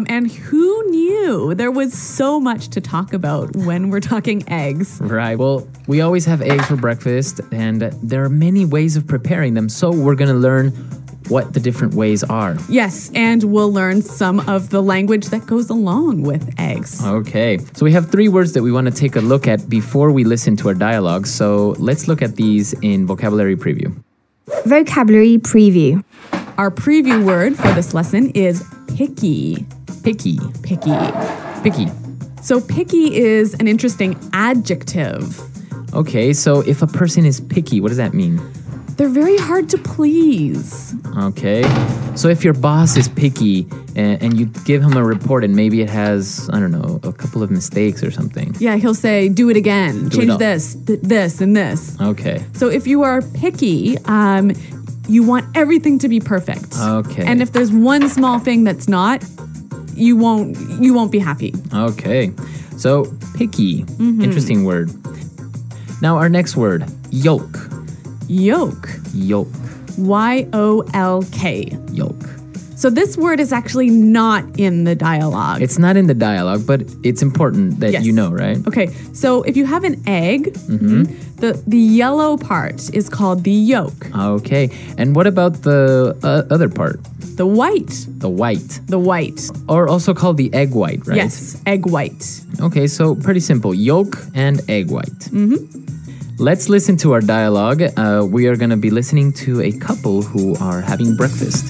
And who knew there was so much to talk about when we're talking eggs? Right. Well, we always have eggs for breakfast, and there are many ways of preparing them. So we're going to learn what the different ways are. Yes, and we'll learn some of the language that goes along with eggs. Okay. So we have 3 words that we want to take a look at before we listen to our dialogue. So let's look at these in vocabulary preview. Vocabulary preview. Our preview word for this lesson is picky. Picky. Picky. Picky. So picky is an interesting adjective. Okay, so if a person is picky, what does that mean? They're very hard to please. Okay. So if your boss is picky and you give him a report and maybe it has, I don't know, a couple of mistakes or something. Yeah, he'll say, do it again. Change this, this, and this. Okay. So if you are picky, you want everything to be perfect. Okay. And if there's one small thing that's not, you won't be happy. Okay. So picky. Interesting word. Now our next word, yolk. Yolk. Yolk. Y-O-L-K. Yolk. So this word is actually not in the dialogue. It's not in the dialogue, but it's important that you know, right? Okay, so if you have an egg, the yellow part is called the yolk. Okay. And what about the other part? The white. The white. The white. Or also called the egg white, right? Yes, egg white. Okay, so pretty simple. Yolk and egg white. Let's listen to our dialogue. We are going to be listening to a couple who are having breakfast.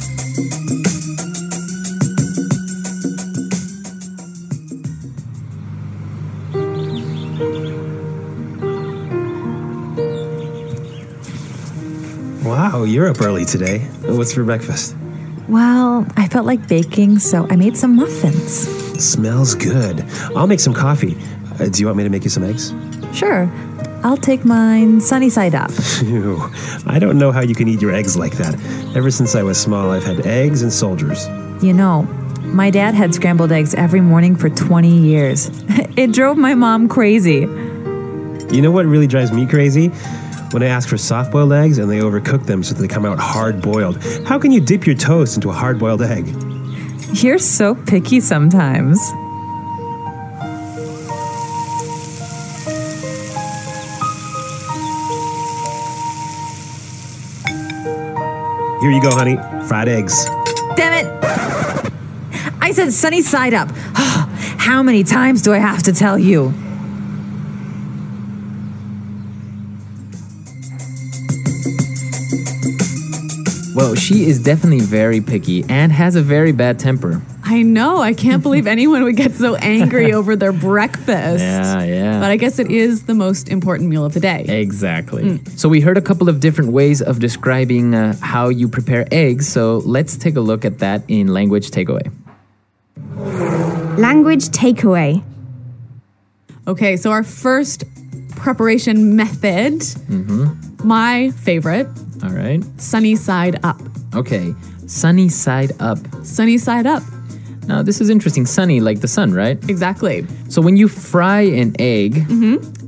Wow, you're up early today. What's for breakfast? Well, I felt like baking, so I made some muffins. Smells good. I'll make some coffee. Do you want me to make you some eggs? Sure. I'll take mine sunny side up. Ew. I don't know how you can eat your eggs like that. Ever since I was small, I've had eggs and soldiers. You know, my dad had scrambled eggs every morning for 20 years. It drove my mom crazy. You know what really drives me crazy? When I ask for soft-boiled eggs and they overcook them so that they come out hard-boiled. How can you dip your toast into a hard-boiled egg? You're so picky sometimes. Here you go, honey. Fried eggs. Damn it! I said sunny side up. How many times do I have to tell you? Well, she is definitely very picky and has a very bad temper. I know. I can't believe anyone would get so angry over their breakfast. Yeah. But I guess it is the most important meal of the day. Exactly. So we heard a couple of different ways of describing how you prepare eggs. So let's take a look at that in Language Takeaway. Language takeaway. Okay, so our first preparation method, my favorite, All right. sunny side up. Okay. Sunny side up. Sunny side up. Now, this is interesting. Sunny, like the sun, right? Exactly. So when you fry an egg,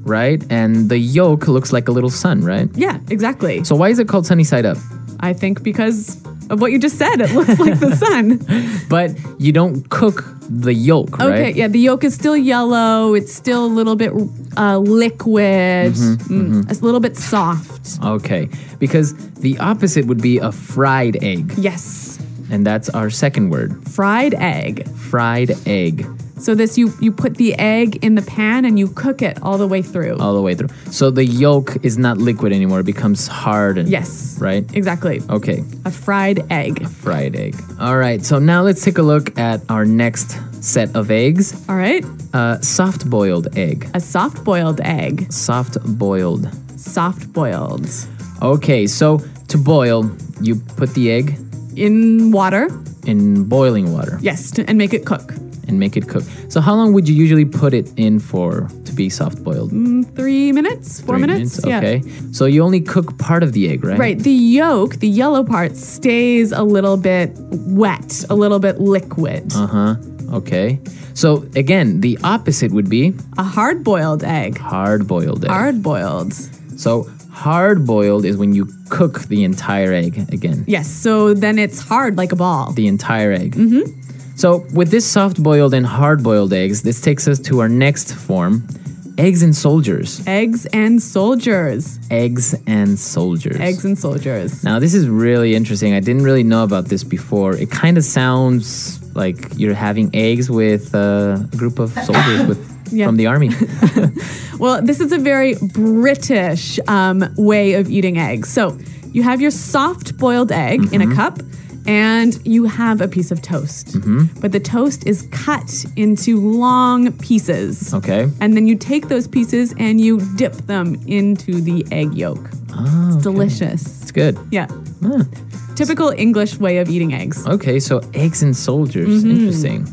right, and the yolk looks like a little sun, right? Yeah, exactly. So why is it called sunny side up? I think because of what you just said. It looks like the sun. But you don't cook the yolk, right? Okay, yeah, the yolk is still yellow. It's still a little bit liquid, a little bit soft. Okay, because the opposite would be a fried egg. Yes, And that's our second word. fried egg. Fried egg. So this, you put the egg in the pan and you cook it all the way through. All the way through. So the yolk is not liquid anymore. It becomes hard. And, Yes. Right? Exactly. Okay. A fried egg. Fried egg. All right. So now let's take a look at our next set of eggs. All right. Soft-boiled egg. A soft-boiled egg. Soft-boiled. Soft-boiled. Okay. So to boil, you put the egg In water. in boiling water Yes, and make it cook. and make it cook. So how long would you usually put it in for to be soft-boiled? 3 minutes? 4 minutes? Yeah. Okay. So you only cook part of the egg, right? Right. The yolk, the yellow part, stays a little bit wet, a little bit liquid. Okay. So again, the opposite would be A hard-boiled egg. hard-boiled egg. Hard-boiled. So hard-boiled is when you cook the entire egg again. Yes, so then it's hard like a ball. The entire egg. So with this soft-boiled and hard-boiled eggs, this takes us to our next form, eggs and soldiers. Eggs and soldiers. Eggs and soldiers. Eggs and soldiers. Now, this is really interesting. I didn't really know about this before. It kind of sounds like you're having eggs with a group of soldiers from the army. Well, this is a very British way of eating eggs. So you have your soft boiled egg in a cup, and you have a piece of toast. But the toast is cut into long pieces. Okay. And then you take those pieces and you dip them into the egg yolk. Oh, it's delicious. It's good. Yeah. Typical English way of eating eggs. Okay, so eggs and soldiers. Interesting.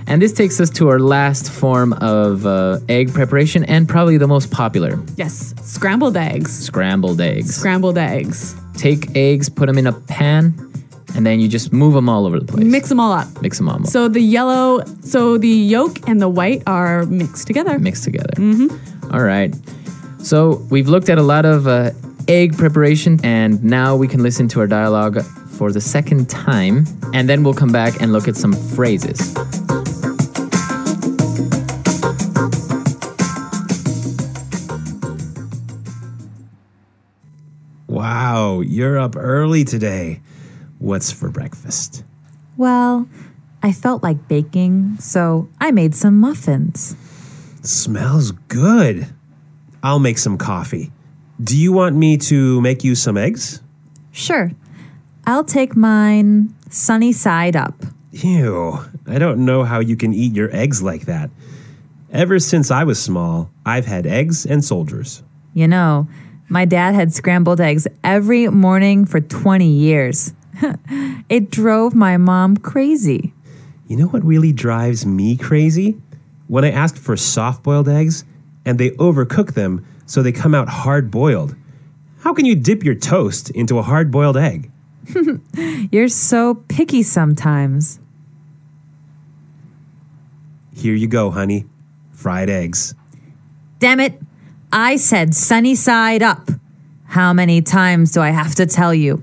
And this takes us to our last form of egg preparation and probably the most popular. Yes, scrambled eggs. Scrambled eggs. Scrambled eggs. Take eggs, put them in a pan, and then you just move them all over the place. Mix them all up. Mix them all up. So the yolk and the white are mixed together. Mixed together. All right. So we've looked at a lot of egg preparation, and now we can listen to our dialogue for the second time, and then we'll come back and look at some phrases. Wow, you're up early today. What's for breakfast? Well, I felt like baking, so I made some muffins. Smells good. I'll make some coffee. Do you want me to make you some eggs? Sure. I'll take mine sunny side up. Ew, I don't know how you can eat your eggs like that. Ever since I was small, I've had eggs and soldiers. You know, my dad had scrambled eggs every morning for 20 years. It drove my mom crazy. You know what really drives me crazy? When I ask for soft-boiled eggs and they overcook them so they come out hard-boiled. How can you dip your toast into a hard-boiled egg? You're so picky sometimes. Here you go, honey. Fried eggs. Damn it. I said sunny side up. How many times do I have to tell you?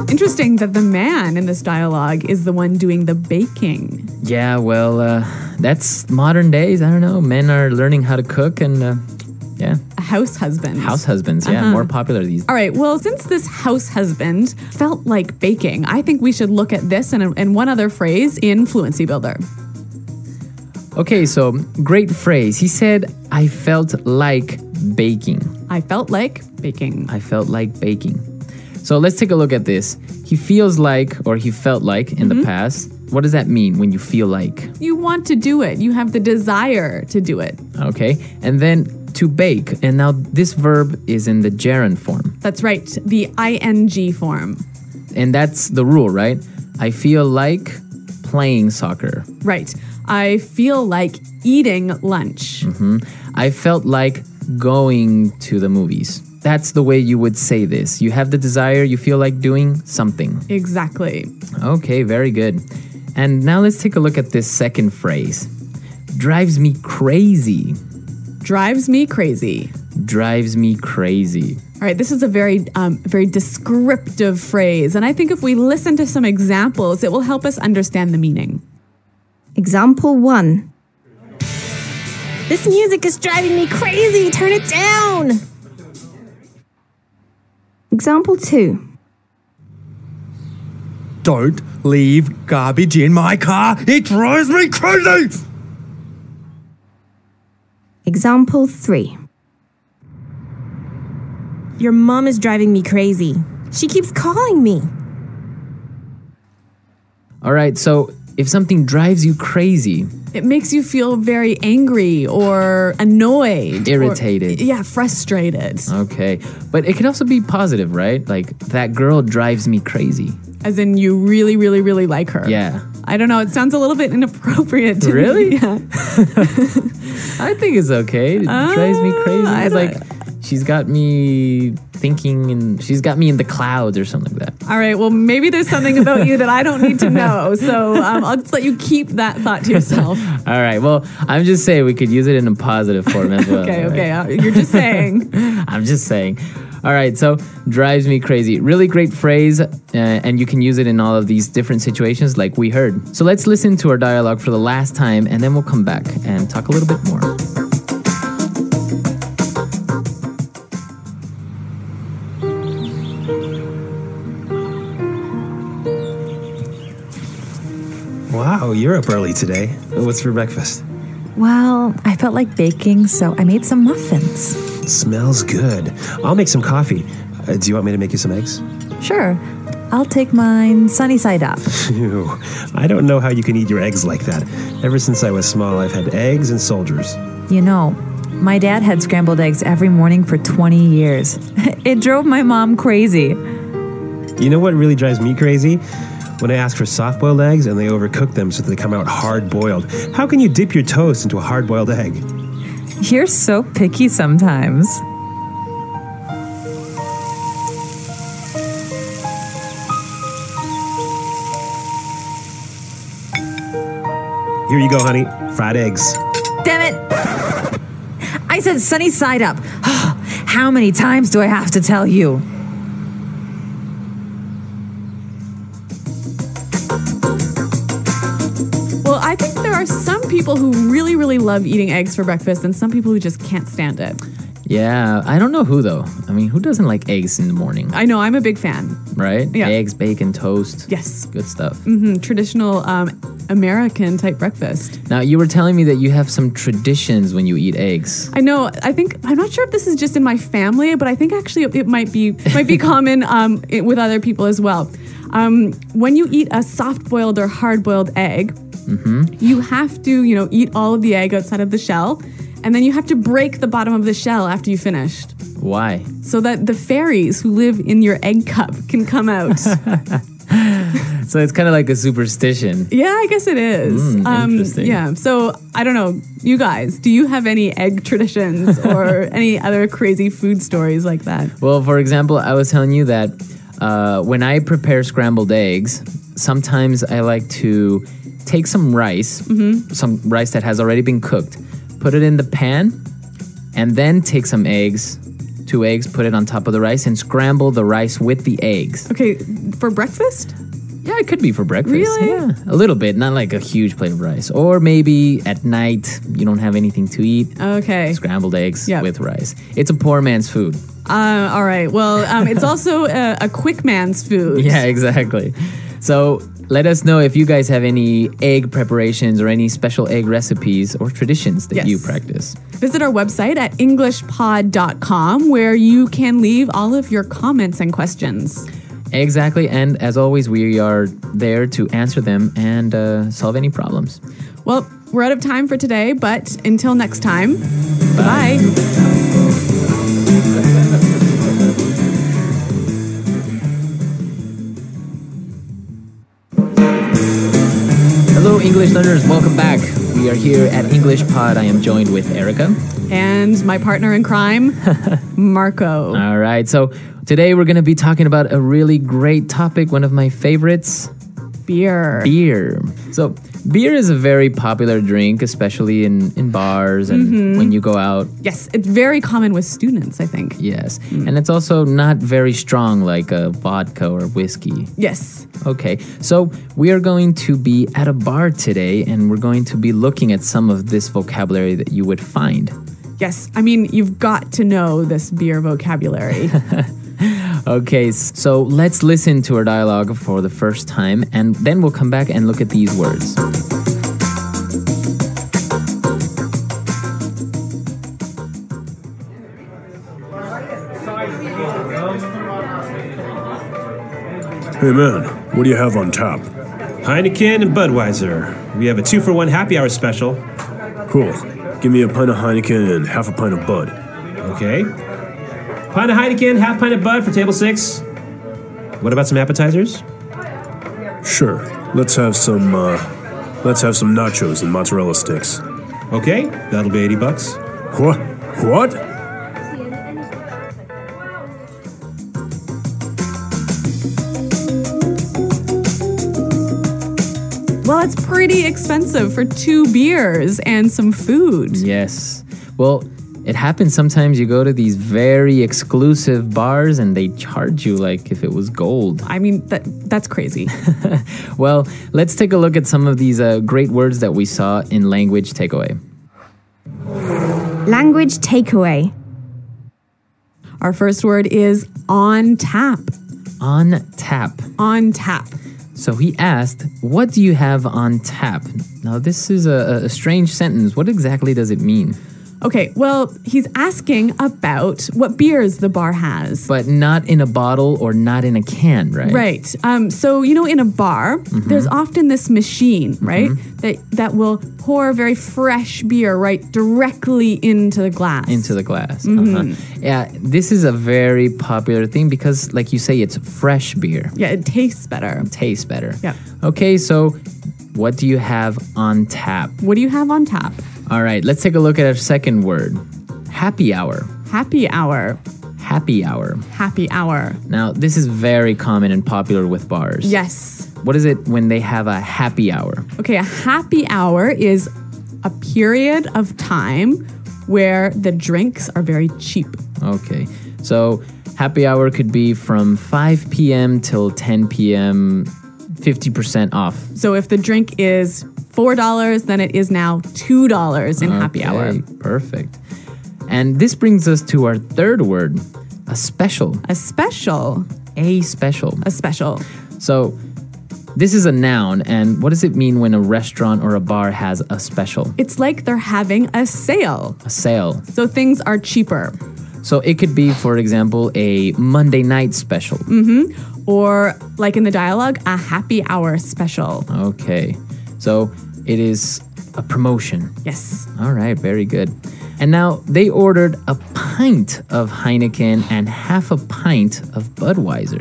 Interesting that the man in this dialogue is the one doing the baking. Yeah, well, that's modern days. I don't know. Men are learning how to cook and, yeah. A house husband. House husbands, yeah, more popular these days. All right, well, since this house husband felt like baking, I think we should look at this and one other phrase in Fluency Builder. Okay, so great phrase. He said, I felt like baking. I felt like baking. I felt like baking. So let's take a look at this. He feels like, or he felt like in the past. What does that mean when you feel like? You want to do it. You have the desire to do it. Okay, and then to bake. And now this verb is in the gerund form. That's right, the ing form. And that's the rule, right? I feel like playing soccer. Right. I feel like eating lunch. I felt like going to the movies. That's the way you would say this. You have the desire, you feel like doing something. Exactly. Okay, very good. And now let's take a look at this second phrase. Drives me crazy. Drives me crazy. Drives me crazy. All right, this is a very descriptive phrase. And I think if we listen to some examples, it will help us understand the meaning. Example 1. This music is driving me crazy. Turn it down. Example 2. Don't leave garbage in my car. It drives me crazy. Example 3. Your mom is driving me crazy. She keeps calling me. All right, so if something drives you crazy, It makes you feel very angry or annoyed. Irritated. Or, frustrated. okay. But it can also be positive, right? Like, that girl drives me crazy. As in you really, really, really like her. Yeah. I don't know. It sounds a little bit inappropriate to Really? me. Yeah. I think it's okay. It drives me crazy. I It's don't- like, she's got me thinking, and she's got me in the clouds or something like that. All right. Well, maybe there's something about you that I don't need to know. So I'll just let you keep that thought to yourself. All right. Well, I'm just saying we could use it in a positive form as well. Okay. right? Okay. You're just saying. I'm just saying. All right, so drives me crazy. Really great phrase, and you can use it in all of these different situations like we heard. So let's listen to our dialogue for the last time, and then we'll come back and talk a little bit more. Wow, you're up early today. What's for breakfast? Well, I felt like baking, so I made some muffins. Smells good. I'll make some coffee. Do you want me to make you some eggs? Sure. I'll take mine sunny side up. Ew, I don't know how you can eat your eggs like that. Ever since I was small, I've had eggs and soldiers. You know, my dad had scrambled eggs every morning for 20 years. It drove my mom crazy. You know what really drives me crazy? When I ask for soft-boiled eggs and they overcook them so that they come out hard-boiled. How can you dip your toast into a hard-boiled egg? You're so picky sometimes. Here you go, honey. Fried eggs. Damn it! I said sunny side up. How many times do I have to tell you? Well, I think there are some people who really, really love eating eggs for breakfast and some people who just can't stand it. Yeah, I don't know who though. I mean, who doesn't like eggs in the morning? I know, I'm a big fan. Right? Yeah. Eggs, bacon, toast. Yes. Good stuff. Traditional American type breakfast. Now, you were telling me that you have some traditions when you eat eggs. I know. I'm not sure if this is just in my family, but I think actually it might be common with other people as well. When you eat a soft-boiled or hard-boiled egg, you have to, eat all of the egg outside of the shell, and then you have to break the bottom of the shell after you finished. Why? So that the fairies who live in your egg cup can come out. So it's kind of like a superstition. Yeah, I guess it is. Interesting. Yeah. So I don't know. You guys, do you have any egg traditions or any other crazy food stories like that? Well, for example, I was telling you that when I prepare scrambled eggs, sometimes I like to take some rice, some rice that has already been cooked, put it in the pan, and then take some eggs, 2 eggs, put it on top of the rice, and scramble the rice with the eggs. Okay, for breakfast? Yeah, it could be for breakfast. Really? Yeah, a little bit, not like a huge plate of rice. Or maybe at night, you don't have anything to eat. Okay. Scrambled eggs with rice. It's a poor man's food. All right. Well, it's also a quick man's food. Yeah, exactly. So let us know if you guys have any egg preparations or any special egg recipes or traditions that you practice. Visit our website at englishpod.com where you can leave all of your comments and questions. Exactly. And as always, we are there to answer them and solve any problems. Well, we're out of time for today, but until next time, bye. Hello, English learners. Welcome back. We are here at English Pod. I am joined with Erica. And my partner in crime, Marco. All right. So today we're going to be talking about a really great topic, one of my favorites. Beer. Beer. So beer is a very popular drink, especially in bars and when you go out. Yes, it's very common with students, I think. Yes. And it's also not very strong like a vodka or whiskey. Yes. Okay, so we are going to be at a bar today and we're going to be looking at some of this vocabulary that you would find. Yes, I mean, you've got to know this beer vocabulary. Okay, so let's listen to our dialogue for the first time and then we'll come back and look at these words. Hey man, what do you have on tap? Heineken and Budweiser. We have a 2-for-1 happy hour special. Cool. Give me a pint of Heineken and half a pint of Bud. Okay. Pint of Heineken, half pint of Bud for table 6. What about some appetizers? Sure. Let's have some nachos and mozzarella sticks. Okay, that'll be $80. What? What? Well, it's pretty expensive for 2 beers and some food. Yes. Well, It happens sometimes you go to these very exclusive bars and they charge you like if it was gold. I mean, that's crazy. Well, let's take a look at some of these great words that we saw in language takeaway. Language takeaway. Our first word is on tap. On tap. On tap. So he asked, what do you have on tap? Now, this is a strange sentence. What exactly does it mean? Okay, well, he's asking about what beers the bar has. But not in a bottle or not in a can, right? Right. So, in a bar, there's often this machine, right, that will pour very fresh beer right directly into the glass. Into the glass. Yeah, this is a very popular thing because, like you say, it's fresh beer. Yeah, it tastes better. Tastes better. Yeah. Okay, so what do you have on tap? What do you have on tap? All right, let's take a look at our second word. Happy hour. Happy hour. Happy hour. Happy hour. Now, this is very common and popular with bars. Yes. What is it when they have a happy hour? Okay, a happy hour is a period of time where the drinks are very cheap. Okay, so happy hour could be from 5 p.m. till 10 p.m., 50% off. So if the drink is $4, then it is now $2 in happy hour. Perfect. And this brings us to our third word, a special. A special. A special. A special. So this is a noun, and what does it mean when a restaurant or a bar has a special? It's like they're having a sale. A sale. So things are cheaper. So it could be, for example, a Monday night special. Or, like in the dialogue, a happy hour special. Okay. So it is a promotion. Yes. All right, very good. And now they ordered a pint of Heineken and half a pint of Budweiser.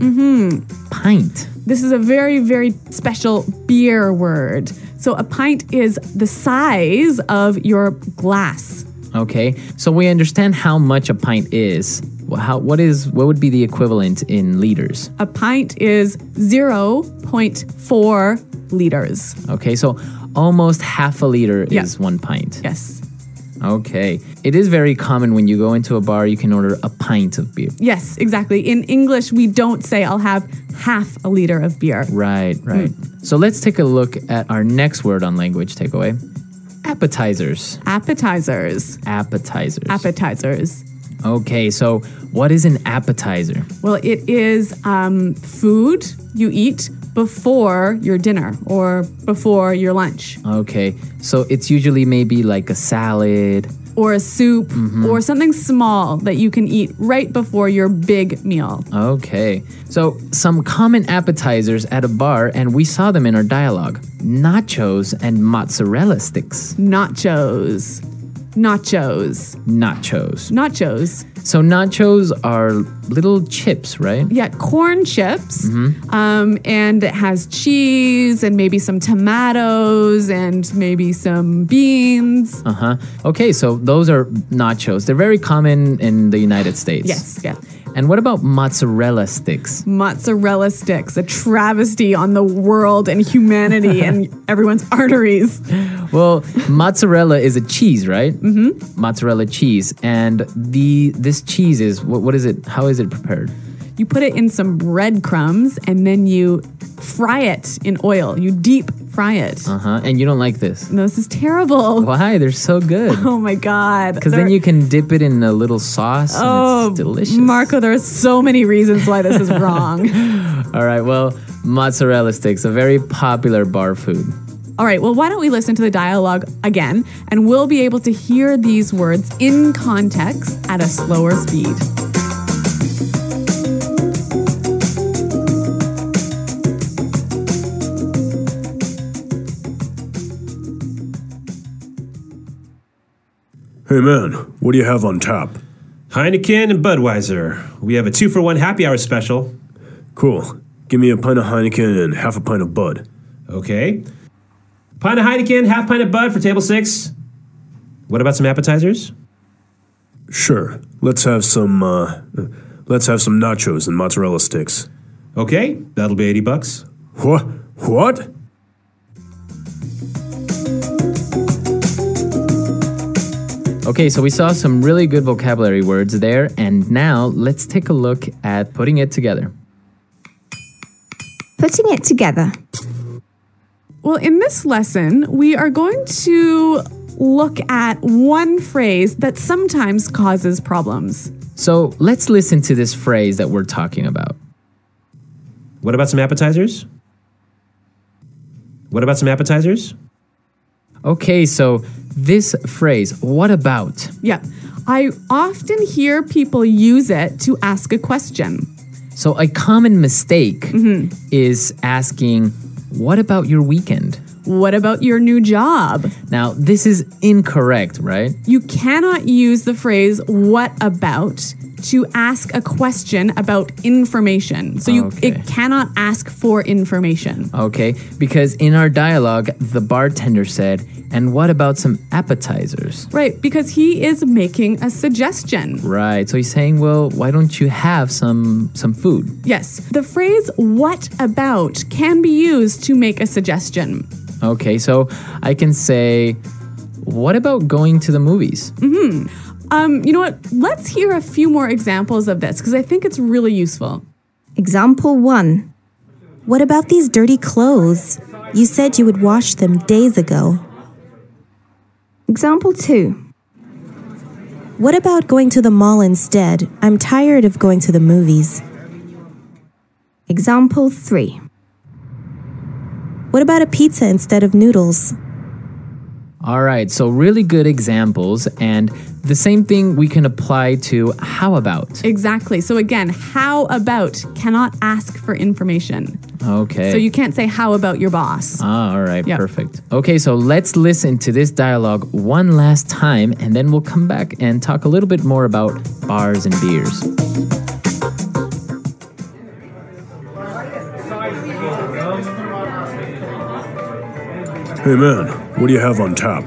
Pint. This is a very, very special beer word. So a pint is the size of your glass. Okay, so we understand how much a pint is. What would be the equivalent in liters? A pint is 0.4 liters. Okay, so almost half a liter is 1 pint. Yes. Okay. It is very common when you go into a bar, you can order a pint of beer. Yes, exactly. In English, we don't say I'll have half a liter of beer. Right. So let's take a look at our next word on language takeaway. Appetizers. Appetizers. Appetizers. Appetizers. Okay, so what is an appetizer? Well, it is food you eat before your dinner or before your lunch. Okay, so it's usually maybe like a salad. Or a soup or something small that you can eat right before your big meal. Okay, so some common appetizers at a bar, and we saw them in our dialogue. Nachos and mozzarella sticks. Nachos. Nachos. Nachos. Nachos. So nachos are little chips, right? Yeah, corn chips. And it has cheese and maybe some tomatoes and maybe some beans. Okay, so those are nachos. They're very common in the United States. Yes, yeah. And what about mozzarella sticks? Mozzarella sticks, a travesty on the world and humanity and everyone's arteries. Well, mozzarella is a cheese, right? Mozzarella cheese. And this cheese is, what is it? How is it prepared? You put it in some breadcrumbs and then you fry it in oil. You deep fry it. And you don't like this? No, this is terrible. Why? They're so good. Oh my God. Because then you can dip it in a little sauce and it's delicious. Marco, there are so many reasons why this is wrong. All right, well, mozzarella sticks, a very popular bar food. All right, well, why don't we listen to the dialogue again and we'll be able to hear these words in context at a slower speed. Hey man, what do you have on tap? Heineken and Budweiser. We have a 2-for-1 happy hour special. Cool. Give me a pint of Heineken and half a pint of Bud. Okay. Pint of Heineken, half pint of Bud for table 6. What about some appetizers? Sure. Let's have some nachos and mozzarella sticks. Okay, that'll be $80. What? Okay, so we saw some really good vocabulary words there, and now let's take a look at putting it together. Putting it together. Well, in this lesson, we are going to look at one phrase that sometimes causes problems. So let's listen to this phrase that we're talking about. What about some appetizers? What about some appetizers? Okay, so this phrase, what about? Yeah, I often hear people use it to ask a question. So a common mistake is asking, what about your weekend? What about your new job? Now, this is incorrect, right? You cannot use the phrase what about to ask a question about information. So it cannot ask for information. Okay, because in our dialogue, the bartender said, and what about some appetizers? Right, because he is making a suggestion. Right, so he's saying, well, why don't you have some food? Yes, the phrase what about can be used to make a suggestion. Okay, so I can say, what about going to the movies? You know what? Let's hear a few more examples of this because I think it's really useful. Example 1. What about these dirty clothes? You said you would wash them days ago. Example 2. What about going to the mall instead? I'm tired of going to the movies. Example 3. What about a pizza instead of noodles? All right, so really good examples, and the same thing we can apply to how about. Exactly. So again, how about cannot ask for information. Okay. So you can't say how about your boss. All right, Yep. perfect. Okay, so let's listen to this dialogue one last time, and then we'll come back and talk a little bit more about bars and beers. Hey man, what do you have on tap?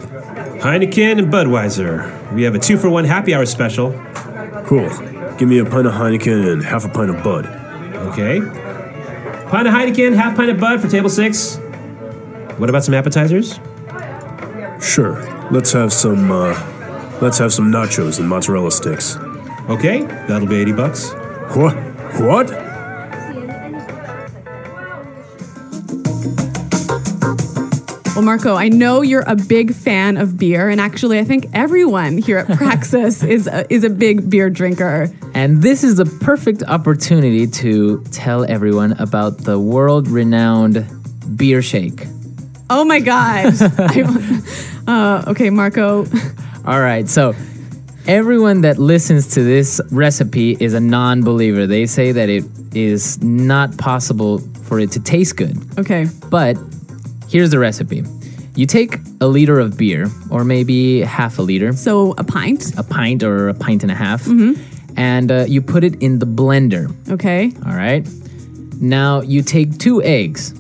Heineken and Budweiser. We have a 2-for-1 happy hour special. Cool. Give me a pint of Heineken and half a pint of Bud. Okay. Pint of Heineken, half pint of Bud for table 6. What about some appetizers? Sure. Let's have some nachos and mozzarella sticks. Okay, that'll be $80. What? Well, Marco, I know you're a big fan of beer, and actually I think everyone here at Praxis is a big beer drinker. And this is the perfect opportunity to tell everyone about the world-renowned beer shake. Oh my God. Okay, Marco. All right, so everyone that listens to this recipe is a non-believer. They say that it is not possible for it to taste good. Okay. But here's the recipe. You take a liter of beer, or maybe half a liter. So a pint. A pint or a pint and a half. And you put it in the blender. Okay. All right. Now you take 2 eggs.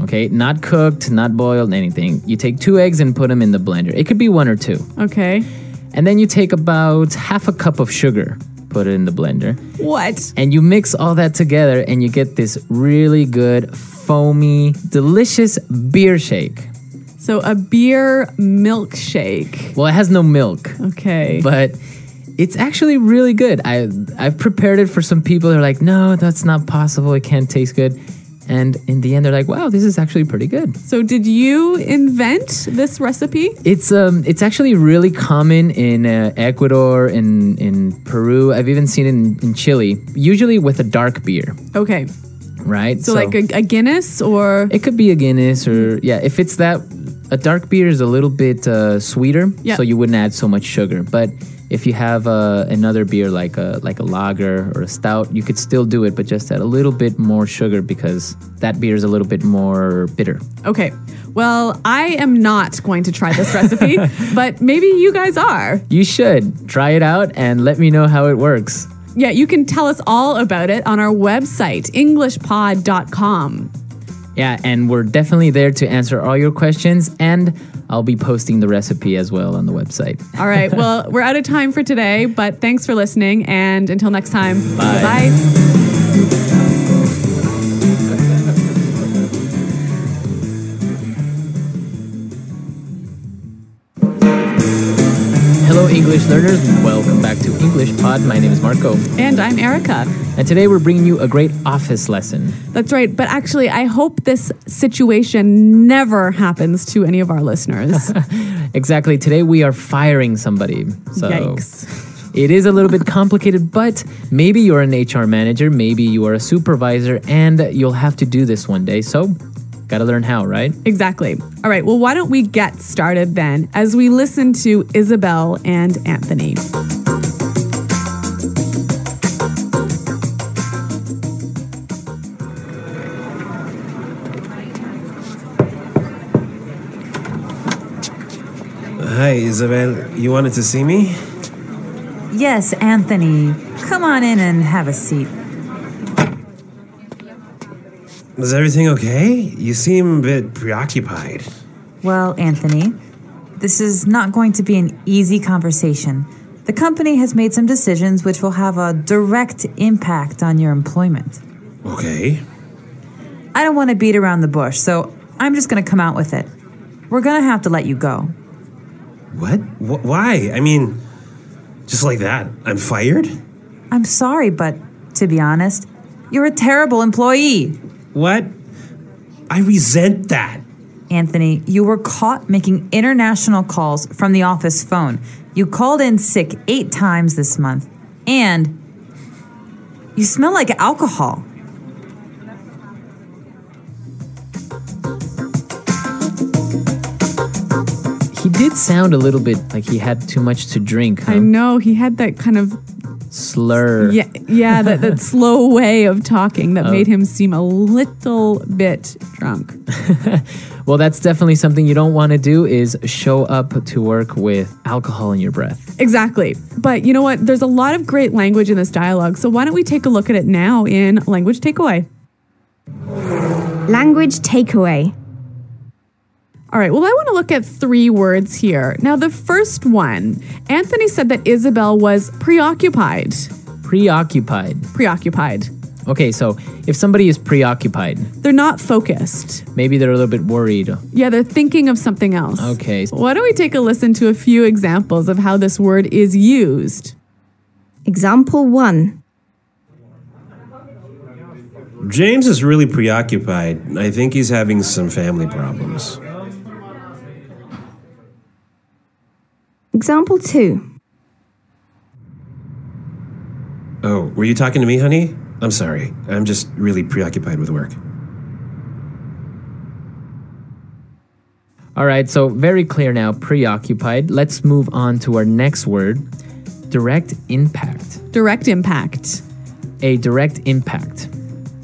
Okay, not cooked, not boiled, anything. You take 2 eggs and put them in the blender. It could be 1 or 2. Okay. And then you take about half a cup of sugar, put it in the blender. What? And you mix all that together and you get this really good, foamy, delicious beer shake. So a beer milkshake. Well, it has no milk. Okay. But it's actually really good. I've prepared it for some people that are like, no, that's not possible. It can't taste good. And in the end, they're like, wow, this is actually pretty good. So did you invent this recipe? It's actually really common in Ecuador, in Peru. I've even seen it in Chile, usually with a dark beer. Okay. Right? So like a Guinness or? It could be a Guinness or, yeah, if it's that, a dark beer is a little bit sweeter, so you wouldn't add so much sugar. But if you have another beer like a lager or a stout, you could still do it, but just add a little bit more sugar because that beer is a little bit more bitter. Okay. Well, I am not going to try this recipe, but maybe you guys are. You should. Try it out and let me know how it works. Yeah, you can tell us all about it on our website, englishpod.com. Yeah, and we're definitely there to answer all your questions, and I'll be posting the recipe as well on the website. All right. Well, we're out of time for today, but thanks for listening, and until next time, Bye. Bye. Hello Hello, English learners. Welcome back to English Pod. My name is Marco. And I'm Erica. And today we're bringing you a great office lesson. That's right. But actually, I hope this situation never happens to any of our listeners. Exactly. Today we are firing somebody. So Yikes. it is a little bit complicated, but maybe you're an HR manager, maybe you are a supervisor, and you'll have to do this one day. So gotta learn how, right? Exactly. All right. Well, why don't we get started then as we listen to Isabel and Anthony. Hi, Isabel. You wanted to see me? Yes, Anthony. Come on in and have a seat. Is everything okay? You seem a bit preoccupied. Well, Anthony, this is not going to be an easy conversation. The company has made some decisions which will have a direct impact on your employment. Okay. I don't want to beat around the bush, so I'm just going to come out with it. We're going to have to let you go. What? Why? I mean, just like that, I'm fired? I'm sorry, but to be honest, you're a terrible employee. What? I resent that. Anthony, you were caught making international calls from the office phone. You called in sick 8 times this month. And you smell like alcohol. He did sound a little bit like he had too much to drink, huh? I know he had that kind of Slur. yeah, that slow way of talking that made him seem a little bit drunk. Well, that's definitely something you don't want to do is show up to work with alcohol in your breath. Exactly. But you know what? There's a lot of great language in this dialogue. So why don't we take a look at it now in Language Takeaway? Language takeaway. All right, well, I want to look at 3 words here. Now, the first one, Anthony said that Isabel was preoccupied. Preoccupied. Preoccupied. Okay, so if somebody is preoccupied, They're not focused. maybe they're a little bit worried. Yeah, they're thinking of something else. Okay. Why don't we take a listen to a few examples of how this word is used? Example 1. James is really preoccupied. I think he's having some family problems. Example 2. Oh, were you talking to me, honey? I'm sorry. I'm just really preoccupied with work. All right, so very clear now, preoccupied. Let's move on to our next word, direct impact. Direct impact. A direct impact.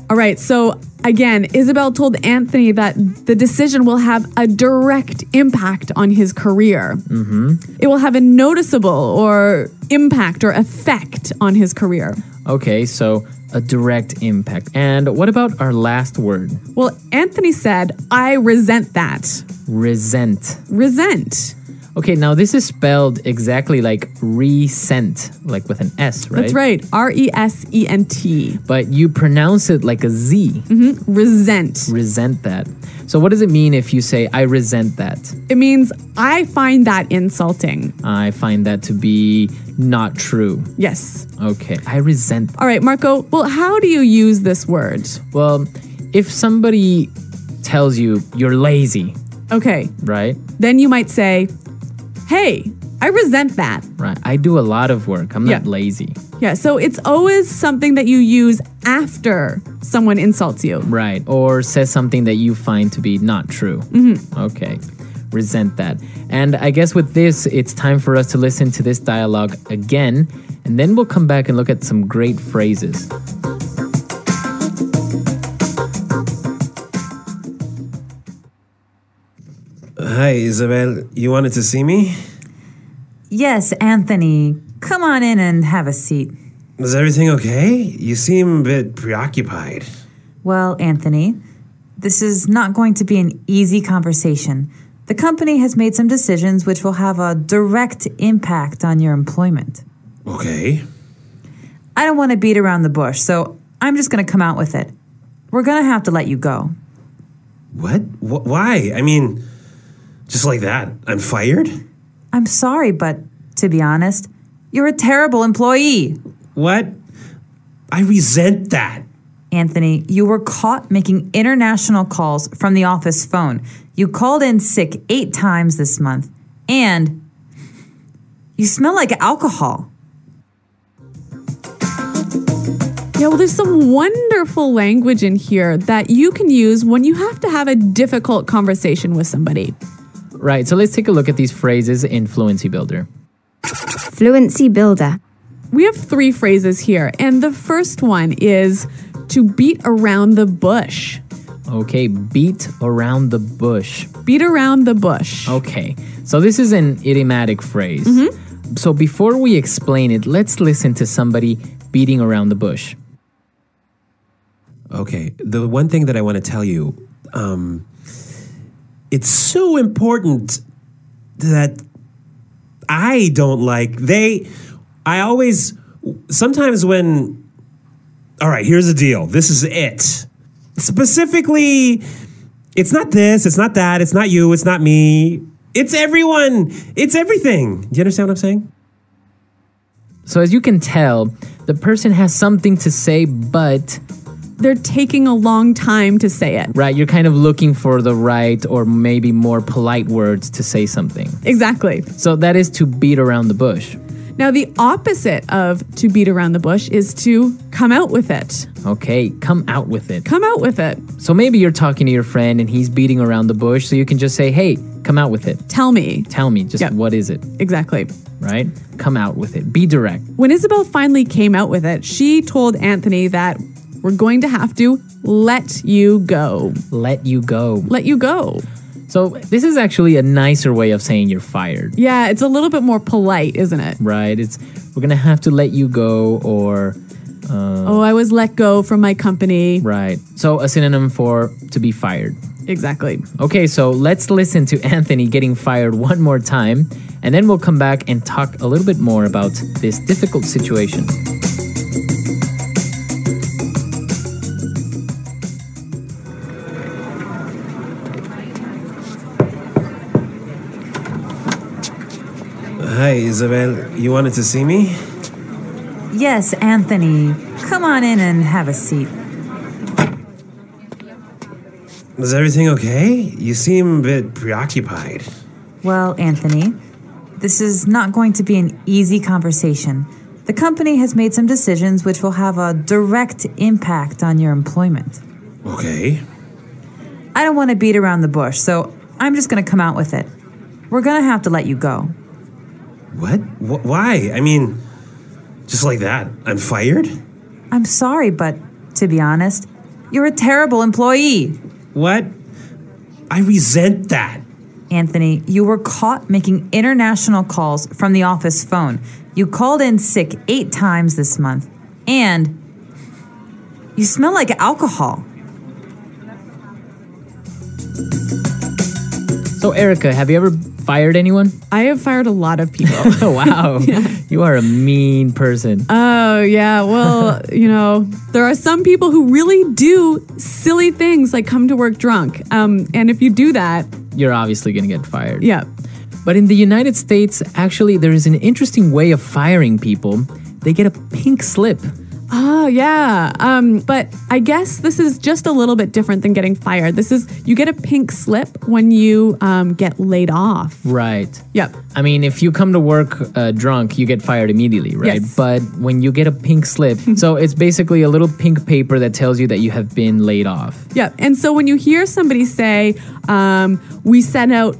All right, so again, Isabel told Anthony that the decision will have a direct impact on his career. It will have a noticeable or impact or effect on his career. Okay, so a direct impact. And what about our last word? Well, Anthony said, I resent that. Resent. Resent. Okay, now this is spelled exactly like resent, like with an S, right? That's right. R-E-S-E-N-T. But you pronounce it like a Z. Resent. Resent that. So what does it mean if you say, I resent that? It means I find that insulting. I find that to be not true. Yes. Okay, I resent. All right, Marco, well, how do you use this word? Well, if somebody tells you you're lazy, Okay, right? then you might say, hey, I resent that. Right. I do a lot of work. I'm not Yeah. lazy. Yeah, so it's always something that you use after someone insults you. Right. Or says something that you find to be not true. Okay. Resent that. And I guess with this, it's time for us to listen to this dialogue again, and then we'll come back and look at some great phrases. Hi, Isabel. You wanted to see me? Yes, Anthony. Come on in and have a seat. Is everything okay? You seem a bit preoccupied. Well, Anthony, this is not going to be an easy conversation. The company has made some decisions which will have a direct impact on your employment. Okay. I don't want to beat around the bush, so I'm just going to come out with it. We're going to have to let you go. What? Why? I mean, just like that, I'm fired? I'm sorry, but to be honest, you're a terrible employee. What? I resent that. Anthony, you were caught making international calls from the office phone. You called in sick 8 times this month. And you smell like alcohol. Yeah, well, there's some wonderful language in here that you can use when you have to have a difficult conversation with somebody. Right, so let's take a look at these phrases in Fluency Builder. Fluency Builder. We have 3 phrases here, and the first one is to beat around the bush. Okay, beat around the bush. Beat around the bush. Okay, so this is an idiomatic phrase. So before we explain it, let's listen to somebody beating around the bush. Okay, the one thing that I want to tell you, it's so important that I don't like, sometimes when, all right, here's the deal. This is it. Specifically, it's not this, it's not that, it's not you, it's not me. It's everyone. It's everything. Do you understand what I'm saying? So as you can tell, the person has something to say, but they're taking a long time to say it. right, you're kind of looking for the right or maybe more polite words to say something. Exactly. So that is to beat around the bush. Now, the opposite of to beat around the bush is to come out with it. Okay, come out with it. Come out with it. So maybe you're talking to your friend and he's beating around the bush, so you can just say, hey, come out with it. Tell me. Tell me, just what is it, Exactly. right? Come out with it. Be direct. When Isabel finally came out with it, she told Anthony that we're going to have to let you go. Let you go. Let you go. So this is actually a nicer way of saying you're fired. Yeah, it's a little bit more polite, isn't it? Right? We're going to have to let you go, or I was let go from my company. right. So a synonym for to be fired. Exactly. Okay, so let's listen to Anthony getting fired one more time, and then we'll come back and talk a little bit more about this difficult situation. Hi, Isabel. You wanted to see me? Yes, Anthony. Come on in and have a seat. Was everything okay? You seem a bit preoccupied. Well, Anthony, this is not going to be an easy conversation. The company has made some decisions which will have a direct impact on your employment. Okay. I don't want to beat around the bush, so I'm just going to come out with it. We're going to have to let you go. What? Why? I mean, just like that, I'm fired? I'm sorry, but to be honest, you're a terrible employee. What? I resent that. Anthony, you were caught making international calls from the office phone. You called in sick 8 times this month. And you smell like alcohol. So Erica, have you ever fired anyone? I have fired a lot of people. Oh, wow. You are a mean person. Oh, yeah. Well, there are some people who really do silly things like come to work drunk. And if you do that, You're obviously going to get fired. yeah. But in the United States, actually, there is an interesting way of firing people. They get a pink slip. Oh, yeah. But I guess this is just a little bit different than getting fired. You get a pink slip when you get laid off. Right. Yep. I mean, if you come to work drunk, you get fired immediately, right? Yes. But when you get a pink slip, so it's basically a little pink paper that tells you that you have been laid off. Yep. And so when you hear somebody say, we sent out,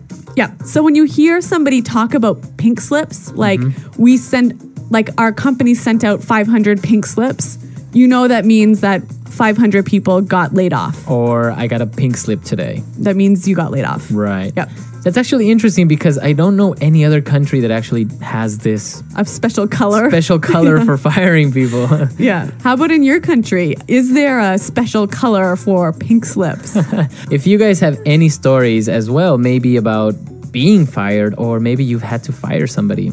so when you hear somebody talk about pink slips, like our company sent out 500 pink slips, that means that 500 people got laid off. Or I got a pink slip today. That means you got laid off. Right. Yep. That's actually interesting because I don't know any other country that actually has this A special color. special color for firing people. Yeah. How about in your country? Is there a special color for pink slips? If you guys have any stories as well, maybe about being fired, or maybe you've had to fire somebody.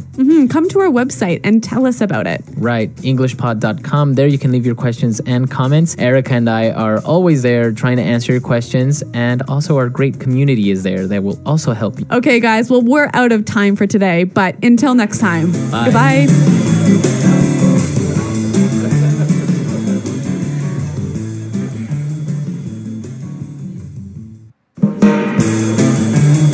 Come to our website and tell us about it. Right, englishpod.com. There you can leave your questions and comments. Erica and I are always there trying to answer your questions, and also our great community is there that will also help you. Okay, guys, well, we're out of time for today, but until next time, Bye. Goodbye.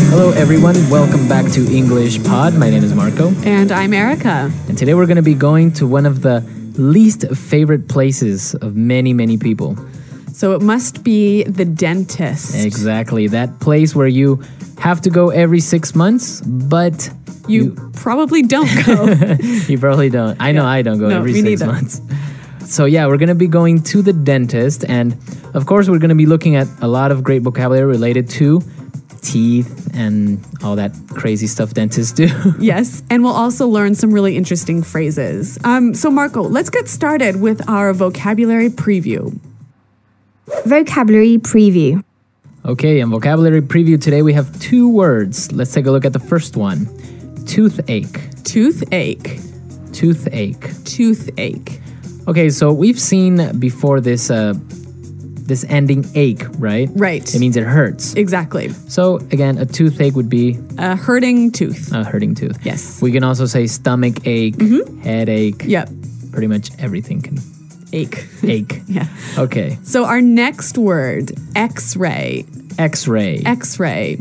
Hello, everyone. Welcome back to English Pod. My name is Marco. And I'm Erica. And today we're going to be going to one of the least favorite places of many, many people. So it must be the dentist. Exactly. That place where you have to go every 6 months, but You probably don't go. you probably don't. I know I don't go No, every me 6 neither. months. So yeah, we're going to be going to the dentist. And of course, we're going to be looking at a lot of great vocabulary related to teeth and all that crazy stuff dentists do. Yes, and we'll also learn some really interesting phrases. So Marco, let's get started with our vocabulary preview. Vocabulary preview. Okay, in vocabulary preview today we have 2 words. Let's take a look at the first one. Toothache. Toothache. Toothache. Toothache. Okay, so we've seen before this this ending ache, right? Right. It means it hurts. Exactly. So again, a toothache would be A hurting tooth. a hurting tooth. Yes. We can also say stomach ache, headache. Yep. Pretty much everything can Ache. ache. Yeah. Okay. So our next word, X-ray. X-ray. X-ray.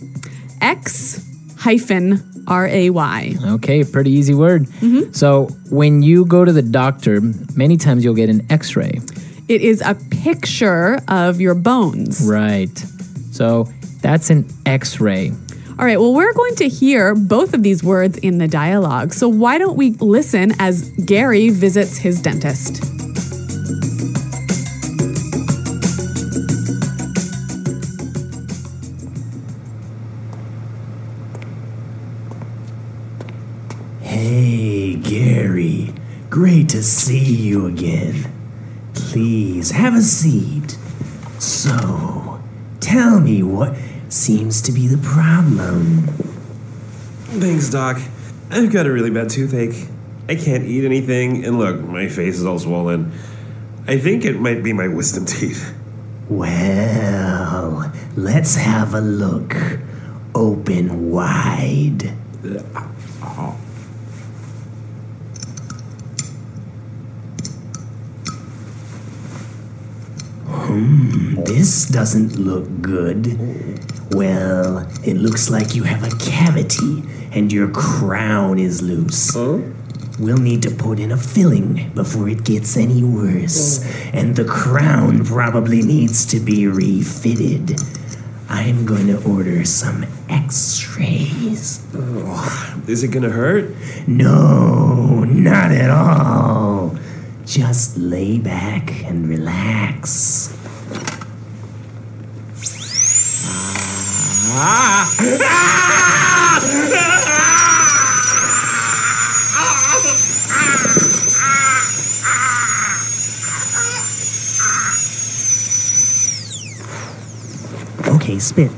X-ray. Okay, pretty easy word. So when you go to the doctor, many times you'll get an X-ray. It is a picture of your bones. Right. So that's an X-ray. All right, well, we're going to hear both of these words in the dialogue. So why don't we listen as Gary visits his dentist? Hey, Gary. Great to see you again. Please have a seat. So, tell me what seems to be the problem. Thanks, Doc. I've got a really bad toothache. I can't eat anything, and look, my face is all swollen. I think it might be my wisdom teeth. Well, let's have a look. Open wide. This doesn't look good. Well, it looks like you have a cavity and your crown is loose. We'll need to put in a filling before it gets any worse. And the crown probably needs to be refitted. I'm going to order some x-rays. Is it gonna hurt? No, not at all. Just lay back and relax. Okay, spit.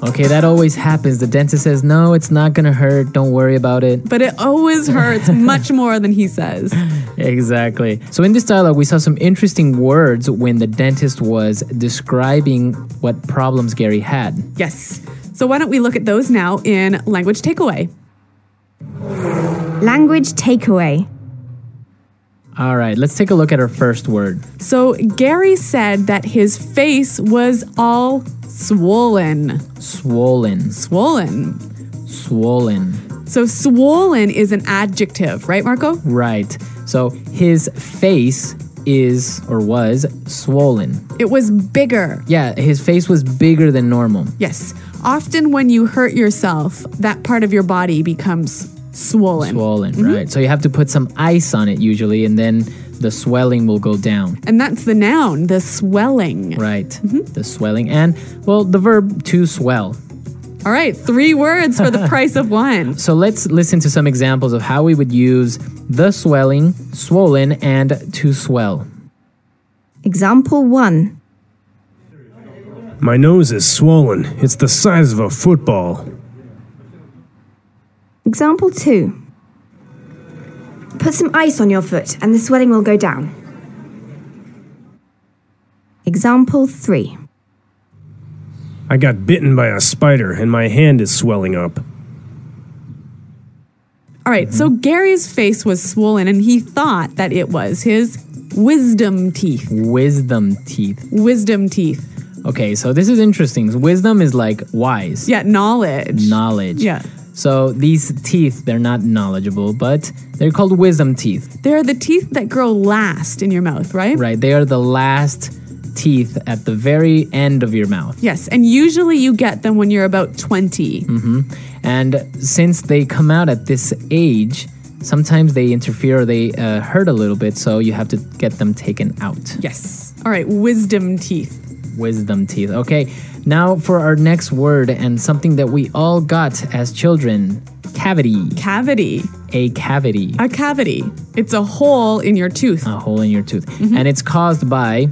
Okay, that always happens. The dentist says, no, it's not going to hurt. Don't worry about it. But it always hurts much more than he says. Exactly. So in this dialogue, we saw some interesting words when the dentist was describing what problems Gary had. Yes. So why don't we look at those now in language takeaway? Language takeaway. All right, let's take a look at our first word. So Gary said that his face was all swollen. Swollen. Swollen. Swollen. So swollen is an adjective, right, Marco? Right. So his face is or was swollen. It was bigger. Yeah, his face was bigger than normal. Yes. Often when you hurt yourself, that part of your body becomes swollen. Swollen, right. So you have to put some ice on it usually, and then the swelling will go down. And that's the noun, the swelling. Right. The swelling. And, well, the verb to swell. All right, 3 words for the price of 1. So let's listen to some examples of how we would use the swelling, swollen, and to swell. Example 1. My nose is swollen. It's the size of a football. Example 2. Put some ice on your foot and the swelling will go down. Example 3. I got bitten by a spider and my hand is swelling up. All right, so Gary's face was swollen and he thought that it was his wisdom teeth. Wisdom teeth. Wisdom teeth. Okay, so this is interesting. Wisdom is like wise. Yeah, knowledge. Knowledge. Yeah. So these teeth, they're not knowledgeable, but they're called wisdom teeth. They're the teeth that grow last in your mouth, right? Right, they are the last teeth at the very end of your mouth. Yes, and usually you get them when you're about 20. And since they come out at this age, sometimes they interfere or they hurt a little bit, so you have to get them taken out. Yes. All right, wisdom teeth. Wisdom teeth. Okay, now for our next word and something that we all got as children. Cavity. Cavity. A cavity. A cavity. It's a hole in your tooth. A hole in your tooth. And it's caused by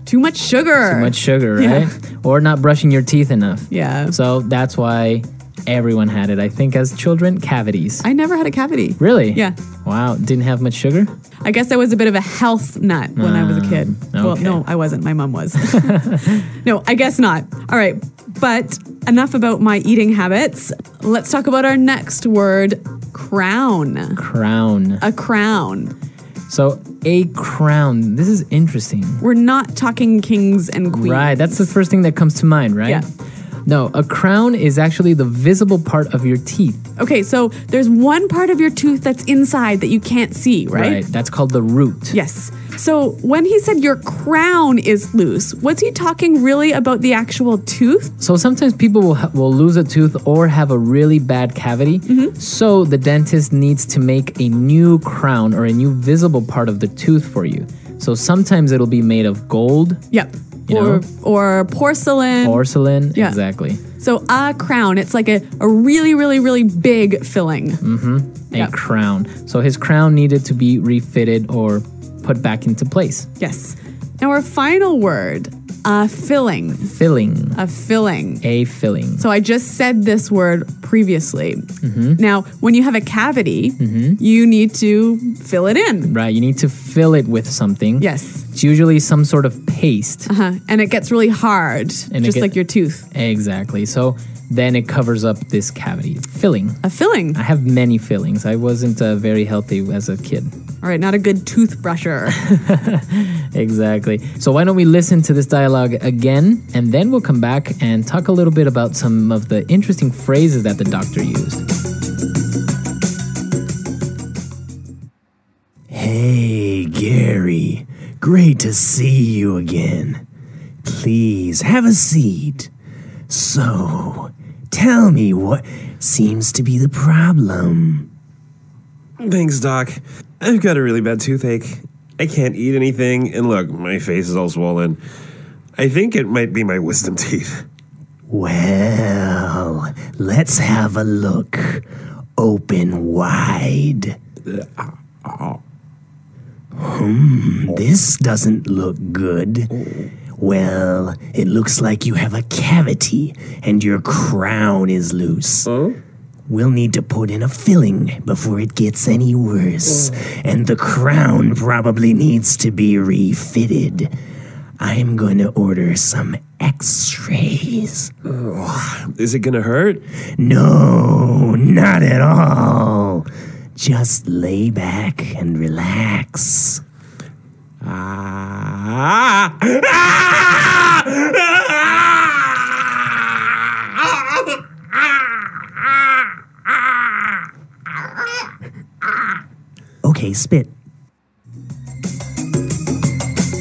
Too much sugar. too much sugar, right? Or not brushing your teeth enough. Yeah. So that's why everyone had it, I think, as children. Cavities. I never had a cavity. Really? Yeah. Wow. Didn't have much sugar? I guess I was a bit of a health nut when I was a kid. Well, okay. no, I wasn't. My mom was. No, I guess not. All right. But enough about my eating habits. Let's talk about our next word, crown. Crown. A crown. So a crown. This is interesting. We're not talking kings and queens. Right. That's the first thing that comes to mind, right? Yeah. No, a crown is actually the visible part of your teeth. Okay, so there's one part of your tooth that's inside that you can't see, right? That's called the root. Yes. So when he said your crown is loose, was he talking really about the actual tooth? So sometimes people will lose a tooth or have a really bad cavity. So the dentist needs to make a new crown or a new visible part of the tooth for you. So sometimes it'll be made of gold. Yep. You Or porcelain. Porcelain, Yeah. exactly. So a crown, it's like a really, really, really big filling. A crown. So his crown needed to be refitted or put back into place. Yes. Now our final word, filling. Filling. A filling. A filling. So I just said this word previously. Now, when you have a cavity, you need to fill it in. Right, you need to fill it with something. Yes. It's usually some sort of paste. And it gets really hard, just like your tooth. Exactly. So then it covers up this cavity. Filling. A filling. I have many fillings. I wasn't very healthy as a kid. All right, not a good toothbrusher. Exactly. So why don't we listen to this dialogue again, and then we'll come back and talk a little bit about some of the interesting phrases that the doctor used. Hey, Gary. Great to see you again. Please have a seat. So, tell me what seems to be the problem. Thanks, Doc. I've got a really bad toothache. I can't eat anything, and look, my face is all swollen. I think it might be my wisdom teeth. Well, let's have a look. Open wide. This doesn't look good. Well, it looks like you have a cavity and your crown is loose. We'll need to put in a filling before it gets any worse. And the crown probably needs to be refitted. I'm going to order some x-rays. Is it gonna hurt? No, not at all. Just lay back and relax. Okay, spit.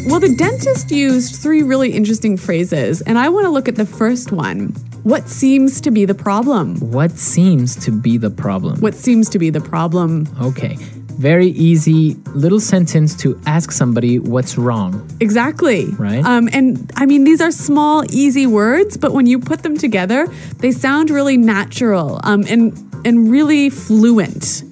Well, the dentist used 3 really interesting phrases, and I want to look at the first one. What seems to be the problem? What seems to be the problem? What seems to be the problem? Okay. Very easy little sentence to ask somebody what's wrong. Exactly. Right. And I mean, these are small, easy words, but when you put them together, they sound really natural and really fluent.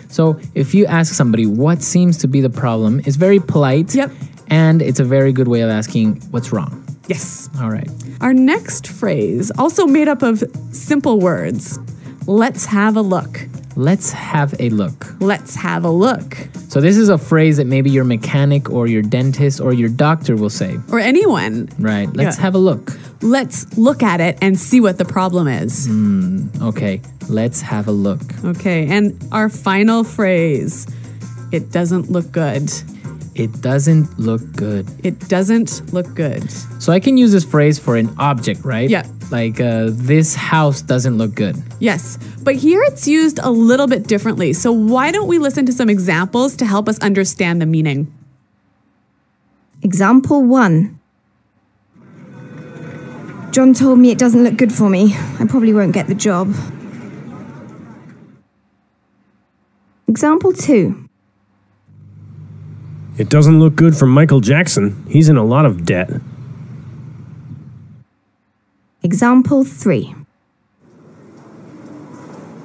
So if you ask somebody what seems to be the problem, it's very polite. Yep. And it's a very good way of asking what's wrong. Yes. All right. Our next phrase, also made up of simple words. Let's have a look. Let's have a look. Let's have a look. So this is a phrase that maybe your mechanic or your dentist or your doctor will say. Or anyone. Right. Let's Yeah. have a look. Let's look at it and see what the problem is. Okay. Let's have a look. Okay, and our final phrase. It doesn't look good. It doesn't look good. It doesn't look good. So I can use this phrase for an object, right? Yeah. Like this house doesn't look good. Yes, but here it's used a little bit differently. So why don't we listen to some examples to help us understand the meaning? Example 1. John told me it doesn't look good for me. I probably won't get the job. Example 2. It doesn't look good for Michael Jackson. He's in a lot of debt. Example 3.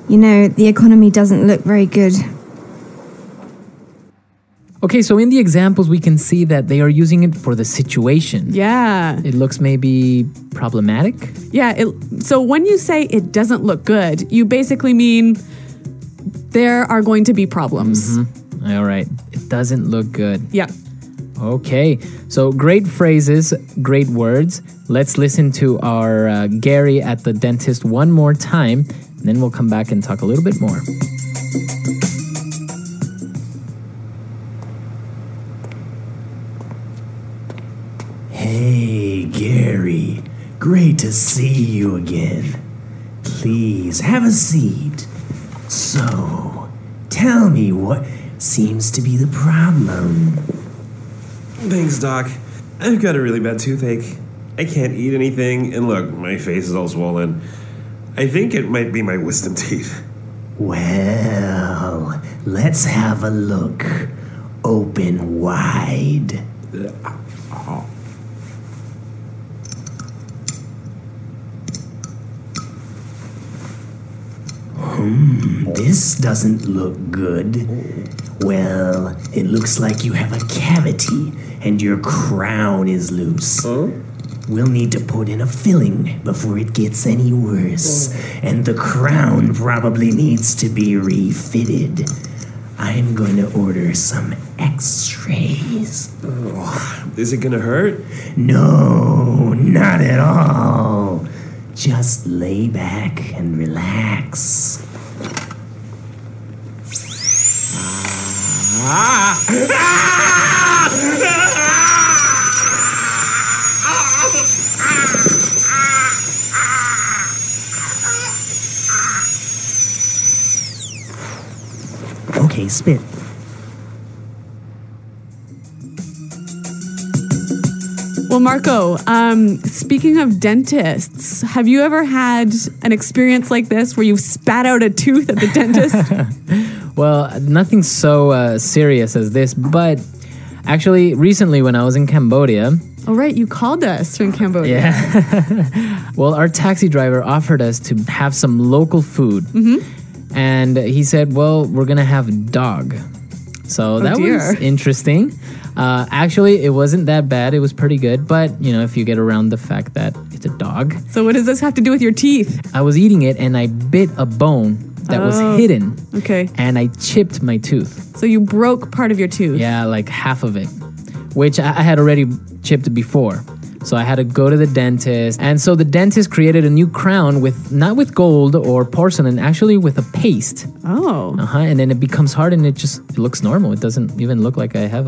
You know, the economy doesn't look very good. Okay, so in the examples, we can see that they are using it for the situation. Yeah. It looks maybe problematic. Yeah, so when you say it doesn't look good, you basically mean there are going to be problems. All right. It doesn't look good. Yeah. Okay. So great phrases, great words. Let's listen to our Gary at the dentist one more time. And then we'll come back and talk a little bit more. Hey, Gary. Great to see you again. Please have a seat. So, tell me what seems to be the problem. Thanks, Doc. I've got a really bad toothache. I can't eat anything, and look, my face is all swollen. I think it might be my wisdom teeth. Well, let's have a look. Open wide. This doesn't look good. Well, it looks like you have a cavity and your crown is loose. We'll need to put in a filling before it gets any worse. And the crown probably needs to be refitted. I'm going to order some x-rays. Is it gonna hurt? No, not at all. Just lay back and relax. Okay, spit. Well, Marco, speaking of dentists, have you ever had an experience like this where you've spat out a tooth at the dentist? Well, nothing so serious as this, but actually, recently when I was in Cambodia... Oh, right. You called us from Cambodia. Yeah. Well, our taxi driver offered us to have some local food. And he said, well, we're going to have dog. So that was interesting. Actually, it wasn't that bad. It was pretty good. But, you know, if you get around the fact that it's a dog. So what does this have to do with your teeth? I was eating it and I bit a bone that was hidden. Okay. And I chipped my tooth. So you broke part of your tooth? Yeah, like half of it, which I had already chipped before. So I had to go to the dentist. And so the dentist created a new crown not with gold or porcelain, actually with a paste. Oh. And then it becomes hard and it looks normal. It doesn't even look like I have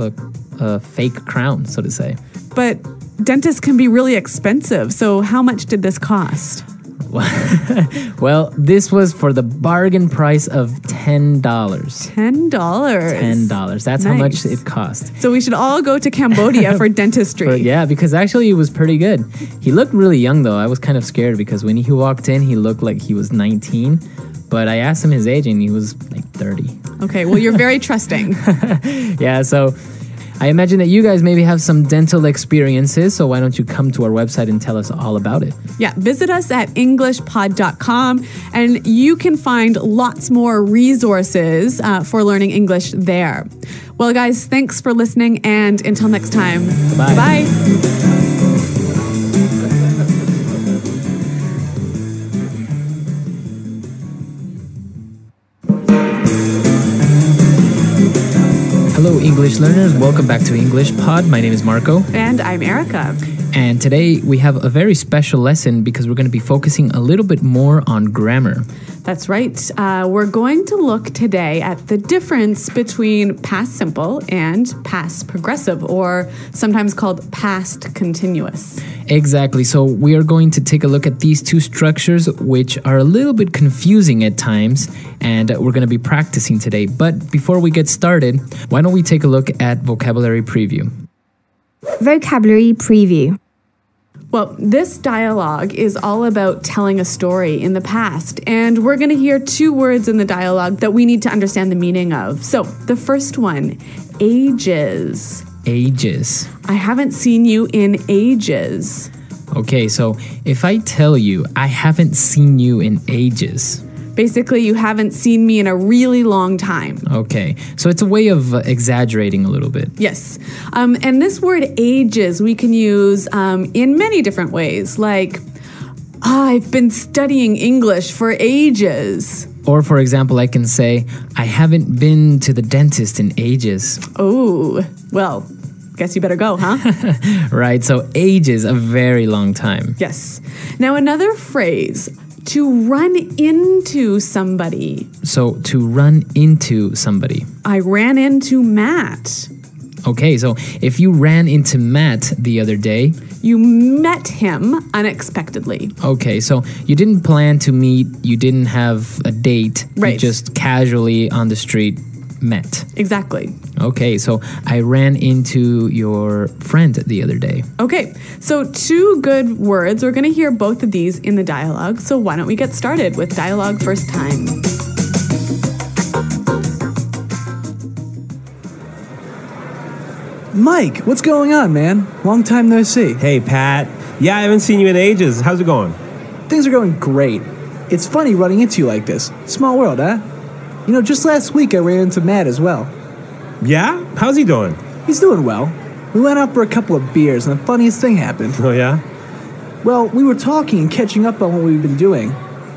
a fake crown, so to say. But dentists can be really expensive. So how much did this cost? Well, this was for the bargain price of $10. $10? $10. That's how much it cost. So we should all go to Cambodia for dentistry. Yeah, because actually it was pretty good. He looked really young, though. I was kind of scared because when he walked in, he looked like he was 19. But I asked him his age, and he was like 30. Okay, well, you're very trusting. Yeah, so I imagine that you guys maybe have some dental experiences, so why don't you come to our website and tell us all about it? Yeah, visit us at englishpod.com, and you can find lots more resources for learning English there. Well, guys, thanks for listening, and until next time, Bye. Bye. English learners. Welcome back to English Pod. My name is Marco. And I'm Erica. And today we have a very special lesson because we're going to be focusing a little bit more on grammar. That's right. We're going to look today at the difference between past simple and past progressive, or sometimes called past continuous. Exactly. So we are going to take a look at these two structures, which are a little bit confusing at times, and we're going to be practicing today. But before we get started, why don't we take a look at vocabulary preview? Vocabulary preview. Well, this dialogue is all about telling a story in the past, and we're going to hear two words in the dialogue that we need to understand the meaning of. So, the first one, ages. Ages. I haven't seen you in ages. Okay, so if I tell you I haven't seen you in ages. Basically, you haven't seen me in a really long time. Okay, so it's a way of exaggerating a little bit. Yes. And this word ages we can use in many different ways, like, I've been studying English for ages. Or, for example, I can say, I haven't been to the dentist in ages. Oh, well, guess you better go, huh? Right, so ages, a very long time. Yes. Now, another phrase, to run into somebody. So, to run into somebody. I ran into Matt. Okay, so if you ran into Matt the other day. You met him unexpectedly. Okay, so you didn't plan to meet, you didn't have a date. Right. You just casually on the street met. Exactly. Okay, so I ran into your friend the other day. Okay, so two good words. We're going to hear both of these in the dialogue. So why don't we get started with dialogue first time? Mike, what's going on, man? Long time no see. Hey, Pat. Yeah, I haven't seen you in ages. How's it going? Things are going great. It's funny running into you like this. Small world, huh? You know, just last week I ran into Matt as well. Yeah? How's he doing? He's doing well. We went out for a couple of beers and the funniest thing happened. Oh, yeah? Well, we were talking and catching up on what we've been doing.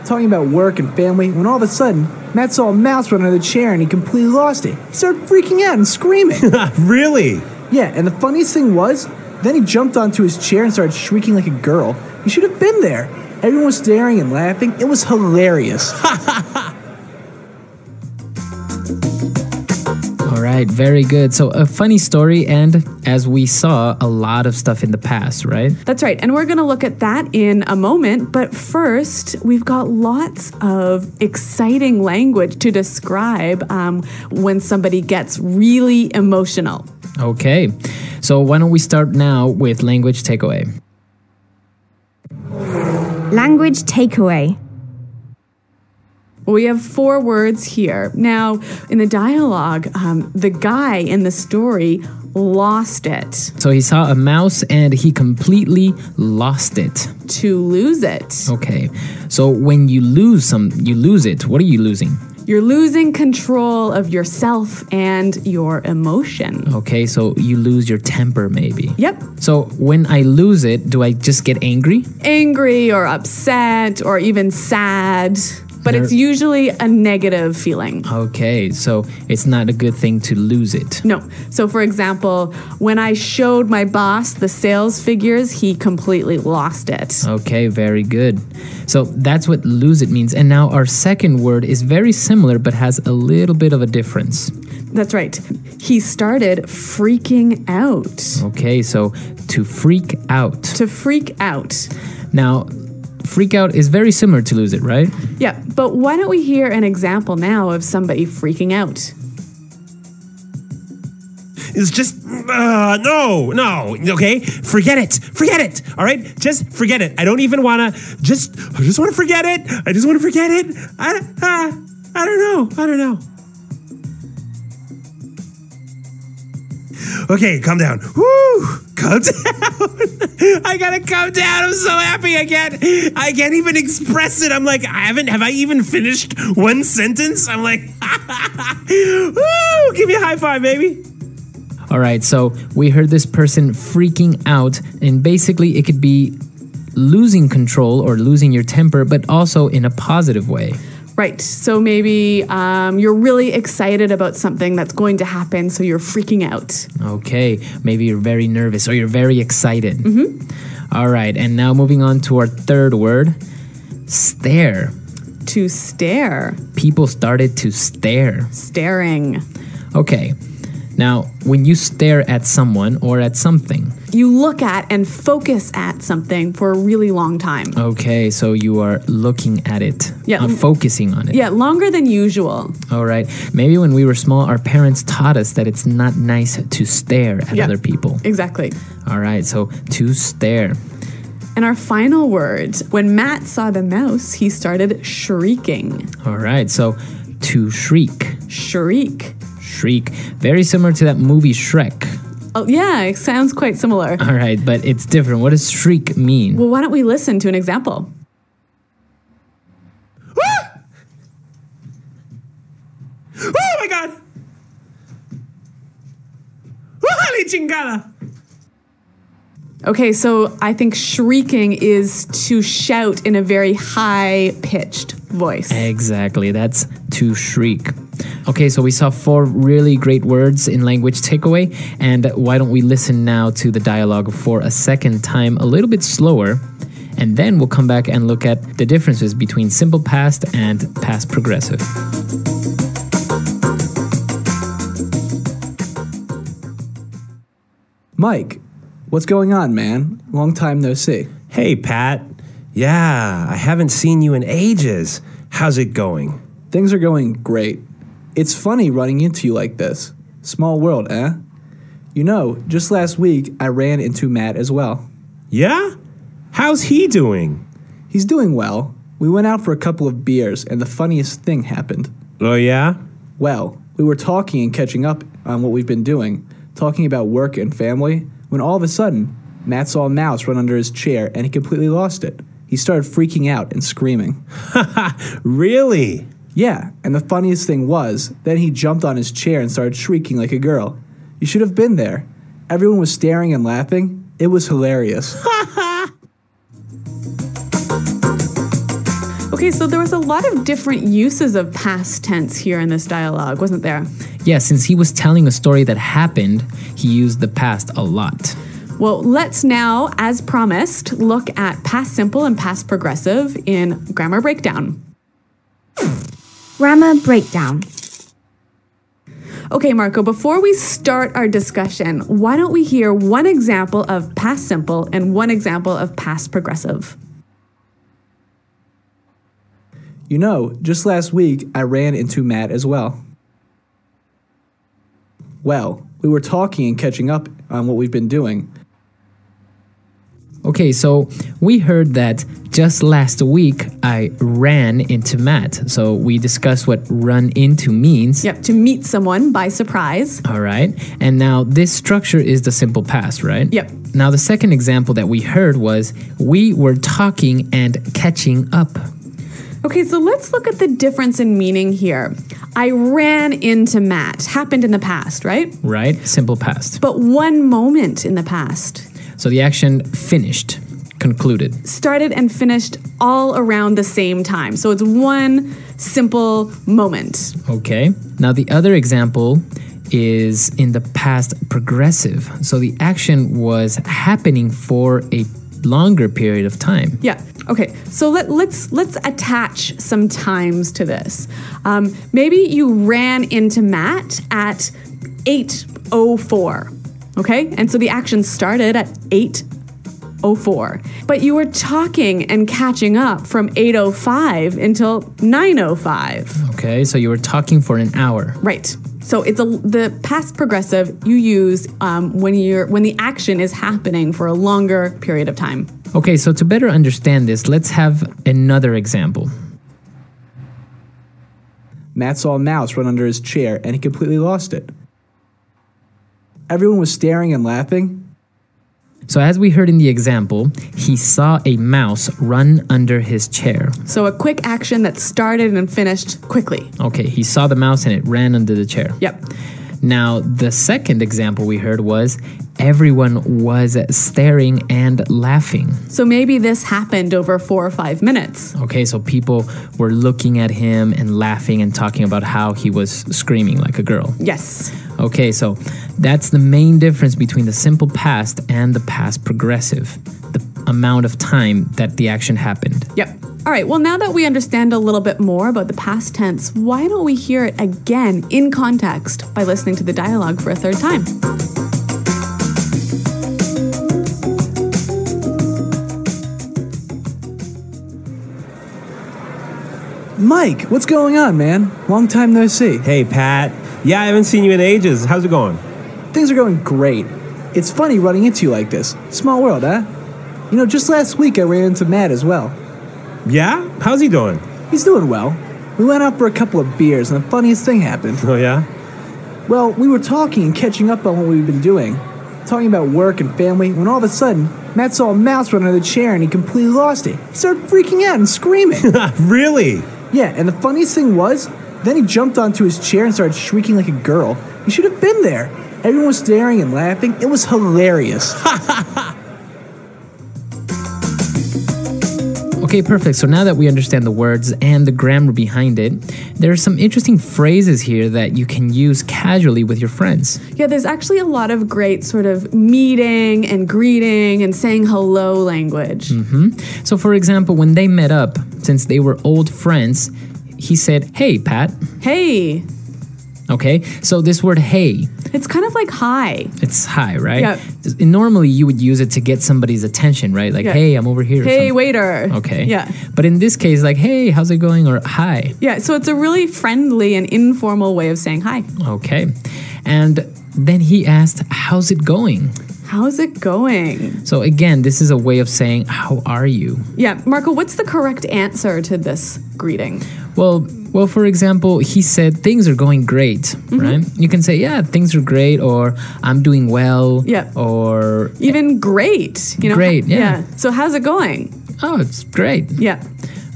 Talking about work and family, when all of a sudden, Matt saw a mouse run under the chair and he completely lost it. He started freaking out and screaming. Really? Yeah, and the funniest thing was, then he jumped onto his chair and started shrieking like a girl. You should have been there. Everyone was staring and laughing. It was hilarious. All right, very good. So a funny story, and as we saw, a lot of stuff in the past, right? That's right. And we're going to look at that in a moment. But first, we've got lots of exciting language to describe when somebody gets really emotional. Okay, so why don't we start now with language takeaway? Language takeaway. Well, we have four words here. Now, in the dialogue, the guy in the story lost it. So he saw a mouse and he completely lost it. To lose it. Okay, so when you lose it. What are you losing? You're losing control of yourself and your emotion. Okay, so you lose your temper maybe. Yep. So when I lose it, do I just get angry? Angry or upset or even sad. But it's usually a negative feeling. Okay, so it's not a good thing to lose it. No. So, for example, when I showed my boss the sales figures, he completely lost it. Okay, very good. So that's what lose it means. And now our second word is very similar but has a little bit of a difference. That's right. He started freaking out. Okay, so to freak out. To freak out. Now, freak out is very similar to lose it, right? Yeah, but why don't we hear an example now of somebody freaking out? It's just, no, okay? Forget it, all right? Just forget it. I don't even want to, I just want to forget it. I just want to forget it. I don't know. Okay, calm down. Woo! Calm down. I gotta calm down. I'm so happy. I can't even express it. I'm like, have I even finished one sentence? I'm like, woo! Give me a high five, baby. All right, so we heard this person freaking out, and basically it could be losing control or losing your temper, but also in a positive way. Right. So maybe you're really excited about something that's going to happen, so you're freaking out. Okay. Maybe you're very nervous or you're very excited. All right. And now moving on to our third word, stare. To stare. People started to stare. Staring. Okay. Now, when you stare at someone or at something. You look at and focus at something for a really long time. Okay, so you are looking at it. Yeah. Focusing on it. Yeah, longer than usual. All right. Maybe when we were small, our parents taught us that it's not nice to stare at other people. Exactly. All right, so to stare. And our final word, when Matt saw the mouse, he started shrieking. All right, so to shriek. Shriek. Shriek. Very similar to that movie Shrek. Oh, yeah, it sounds quite similar. All right, but it's different. What does shriek mean? Well, why don't we listen to an example? Oh my God! ¡Órale, chingada! Okay, so I think shrieking is to shout in a very high-pitched voice. Exactly, that's to shriek. Okay, so we saw 4 really great words in language takeaway, and why don't we listen now to the dialogue for a second time, a little bit slower, and then we'll come back and look at the differences between simple past and past progressive. Mike, what's going on, man? Long time no see. Hey, Pat. Yeah, I haven't seen you in ages. How's it going? Things are going great. It's funny running into you like this. Small world, eh? You know, just last week I ran into Matt as well. Yeah? How's he doing? He's doing well. We went out for a couple of beers and the funniest thing happened. Oh, yeah? Well, we were talking and catching up on what we've been doing, talking about work and family, when all of a sudden, Matt saw a mouse run under his chair and he completely lost it. He started freaking out and screaming. Really? Yeah, and the funniest thing was, then he jumped on his chair and started shrieking like a girl. You should have been there. Everyone was staring and laughing. It was hilarious. Okay, so there was a lot of different uses of past tense here in this dialogue, wasn't there? Yeah, since he was telling a story that happened, he used the past a lot. Well, let's now, as promised, look at past simple and past progressive in grammar breakdown. Grammar breakdown. Okay, Marco, before we start our discussion, why don't we hear one example of past simple and one example of past progressive? You know, just last week I ran into Matt as well. Well, we were talking and catching up on what we've been doing. Okay, so we heard that just last week I ran into Matt. So we discussed what run into means. Yep, to meet someone by surprise. All right. And now this structure is the simple past, right? Yep. Now the second example that we heard was we were talking and catching up. Okay, so let's look at the difference in meaning here. I ran into Matt. Happened in the past, right? Right, simple past. But one moment in the past. So the action finished, concluded. Started and finished all around the same time. So it's one simple moment. Okay. Now the other example is in the past progressive. So the action was happening for a longer period of time. Yeah. Okay. So let's attach some times to this. Maybe you ran into Matt at 8:04. Okay? And so the action started at 8:04. But you were talking and catching up from 8:05 until 9:05. Okay, so you were talking for an hour. Right. So it's the past progressive you use when the action is happening for a longer period of time. Okay, so to better understand this, let's have another example. Matt saw a mouse run under his chair and he completely lost it. Everyone was staring and laughing. So as we heard in the example, he saw a mouse run under his chair. So a quick action that started and finished quickly. Okay, he saw the mouse and it ran under the chair. Yep. Now, the second example we heard was everyone was staring and laughing. So maybe this happened over 4 or 5 minutes. Okay, so people were looking at him and laughing and talking about how he was screaming like a girl. Yes. Okay, so that's the main difference between the simple past and the past progressive, the amount of time that the action happened. Yep. All right, well, now that we understand a little bit more about the past tense, why don't we hear it again in context by listening to the dialogue for a third time? Mike, what's going on, man? Long time no see. Hey, Pat. Yeah, I haven't seen you in ages. How's it going? Things are going great. It's funny running into you like this. Small world, huh? You know, just last week I ran into Matt as well. Yeah? How's he doing? He's doing well. We went out for a couple of beers and the funniest thing happened. Oh, yeah? Well, we were talking and catching up on what we've been doing. Talking about work and family, when all of a sudden, Matt saw a mouse run under the chair and he completely lost it. He started freaking out and screaming. Really? Yeah, and the funniest thing was, then he jumped onto his chair and started shrieking like a girl. You should have been there. Everyone was staring and laughing. It was hilarious. Okay, perfect. So now that we understand the words and the grammar behind it, there are some interesting phrases here that you can use casually with your friends. Yeah, there's actually a lot of great sort of meeting and greeting and saying hello language. So for example, when they met up, since they were old friends, he said, "Hey, Pat." Hey. Okay, so this word "hey," It's kind of like hi. it's hi, right? Yeah. Normally you would use it to get somebody's attention, right? Like, Yeah. "Hey, I'm over here." or Hey, something. waiter. Okay. Yeah. But in this case, like, "Hey, how's it going?" or "Hi." Yeah, so it's a really friendly and informal way of saying hi. Okay. And then he asked, "How's it going?" How's it going? So again, this is a way of saying, "How are you?" Yeah, Marco, what's the correct answer to this greeting? Well, for example, he said things are going great, right? You can say, "Yeah, things are great," or "I'm doing well," Yeah. or Even great. You know, Great, yeah. So how's it going? "Oh, it's great," Yeah.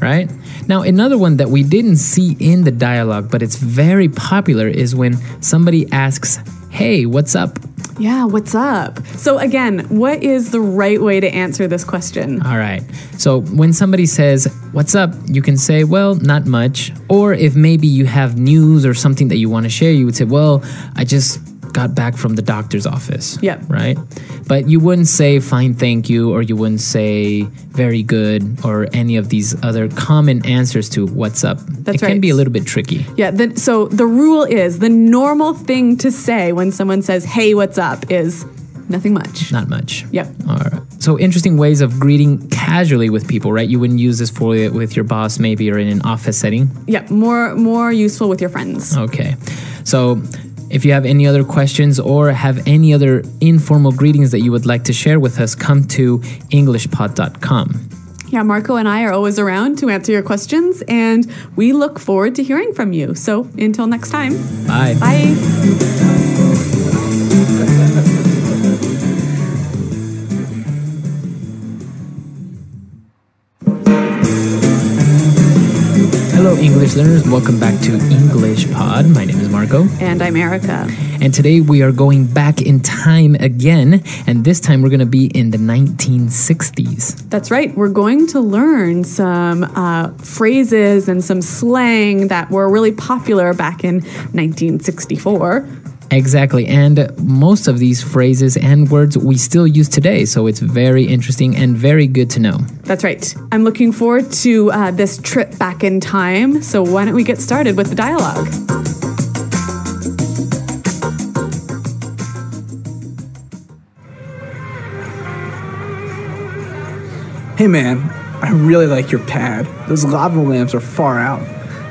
right? Now, another one that we didn't see in the dialogue, but it's very popular, is when somebody asks, "Hey, what's up?" Yeah, what's up? So again, what is the right way to answer this question? All right. So when somebody says, "What's up?" you can say, "Well, not much." Or if maybe you have news or something that you want to share, you would say, "Well, I just got back from the doctor's office." Yep. Right? But you wouldn't say "fine, thank you," or you wouldn't say "very good," or any of these other common answers to "what's up." That's it can right. be a little bit tricky. Yeah, so the rule is the normal thing to say when someone says, "Hey, what's up?" is nothing much. Not much. Yep. All right. So interesting ways of greeting casually with people, right? You wouldn't use this for with your boss maybe, or in an office setting. Yeah, more useful with your friends. Okay. So if you have any other questions or have any other informal greetings that you would like to share with us, come to englishpod.com. Yeah, Marco and I are always around to answer your questions, and we look forward to hearing from you. So until next time. Bye. Bye. Hello, English learners. Welcome back to English Pod. My name is Marco. And I'm Erica. And today we are going back in time again. And this time we're going to be in the 1960s. That's right. We're going to learn some phrases and some slang that were really popular back in 1964. Exactly. And most of these phrases and words we still use today. So it's very interesting and very good to know. That's right. I'm looking forward to this trip back in time. So why don't we get started with the dialogue? Hey man, I really like your pad. Those lava lamps are far out.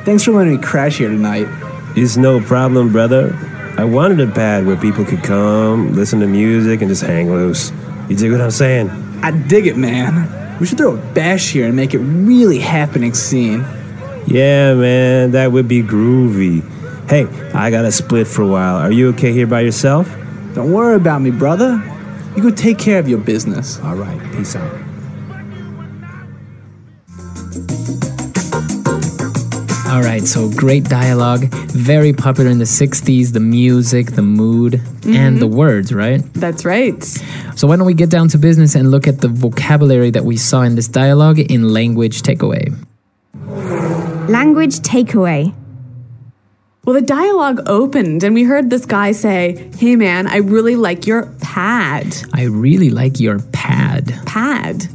Thanks for letting me crash here tonight. It's no problem, brother. I wanted a pad where people could come, listen to music, and just hang loose. You dig what I'm saying? I dig it, man. We should throw a bash here and make it really happening scene. Yeah, man, that would be groovy. Hey, I got to split for a while. Are you okay here by yourself? Don't worry about me, brother. You go take care of your business. All right, peace out. All right, so great dialogue, very popular in the 60s, the music, the mood. and the words, right? That's right. So why don't we get down to business and look at the vocabulary that we saw in this dialogue in language takeaway. Language takeaway. Well, the dialogue opened and we heard this guy say, "Hey man, I really like your pad." I really like your pad. Pad.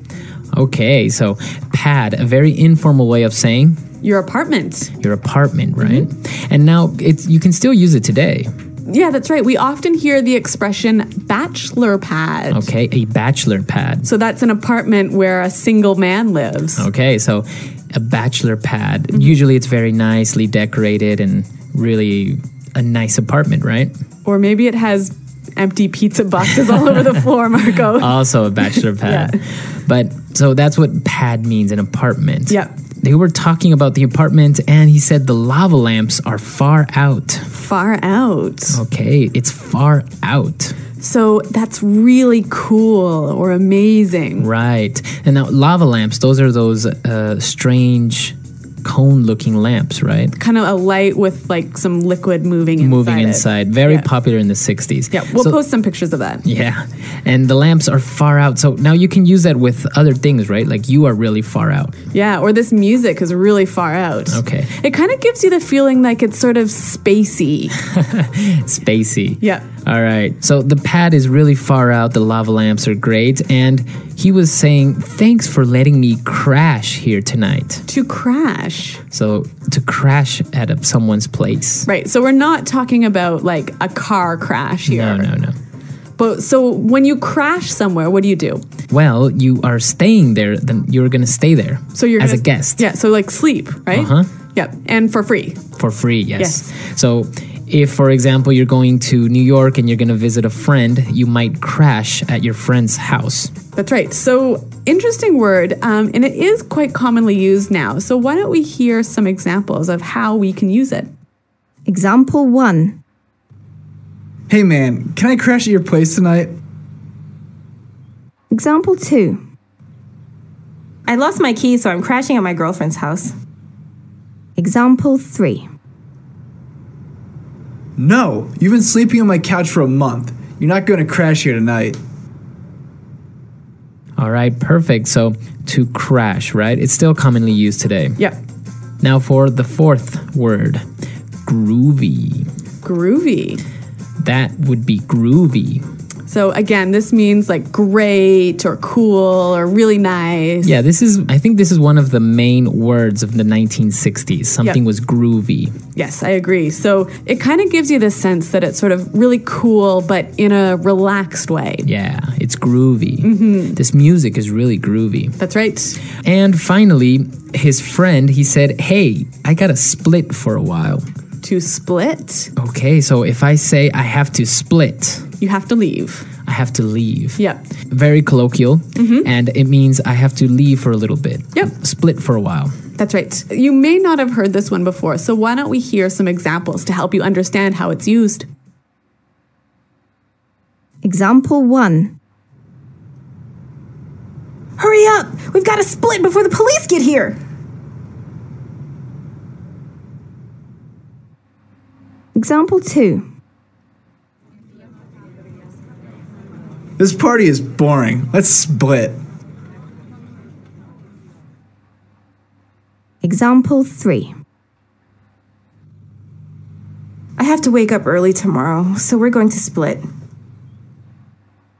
Okay, so pad, a very informal way of saying Your apartment. your apartment, right? And now you can still use it today. Yeah, that's right. We often hear the expression bachelor pad. Okay, a bachelor pad. So that's an apartment where a single man lives. Okay, so a bachelor pad. Usually it's very nicely decorated and really a nice apartment, right? Or maybe it has empty pizza boxes all over the floor, Marco. Also a bachelor pad. Yeah. But so that's what pad means, an apartment. Yeah. They were talking about the apartment and he said the lava lamps are far out. Far out. Okay, it's far out. So that's really cool or amazing. Right. And now lava lamps, those are those strange cone-looking lamps, right? Kind of a light with like some liquid moving inside. Very popular in the 60s. Yeah, we'll post some pictures of that. Yeah. And the lamps are far out. So now you can use that with other things, right? Like you are really far out. Yeah, or this music is really far out. Okay. It kind of gives you the feeling like it's sort of spacey. Spacey. Yeah. All right. So the pad is really far out. The lava lamps are great. And he was saying, thanks for letting me crash here tonight. To crash. So to crash at someone's place. Right. So we're not talking about like a car crash here. No. But so when you crash somewhere, what do you do? Well, you are staying there, then you're going to stay there. So you're as a guest. Yeah. So like sleep, right? Uh-huh. Yep. And for free. For free, yes. So if, for example, you're going to New York and you're going to visit a friend, you might crash at your friend's house. That's right. So interesting word, and it is quite commonly used now. So why don't we hear some examples of how we can use it? Example 1. Hey man, can I crash at your place tonight? Example 2. I lost my keys, so I'm crashing at my girlfriend's house. Example 3. No, you've been sleeping on my couch for a month. You're not going to crash here tonight. All right, perfect. So to crash, right? It's still commonly used today. Yep. Now for the fourth word, groovy. Groovy. That would be groovy. So again, this means like great or cool or really nice. Yeah, I think this is one of the main words of the 1960s. Something was groovy. Yes, I agree. So it kind of gives you the sense that it's sort of really cool, but in a relaxed way. Yeah, it's groovy. This music is really groovy. That's right. And finally, his friend, he said, hey, I got to split for a while. To split? Okay, so if I say I have to split, you have to leave. I have to leave. Yep. Very colloquial, and it means I have to leave for a little bit. Yep. Split for a while. That's right. You may not have heard this one before, so why don't we hear some examples to help you understand how it's used? Example 1. Hurry up! We've got to split before the police get here! Example 2. This party is boring. Let's split. Example 3. I have to wake up early tomorrow, so we're going to split.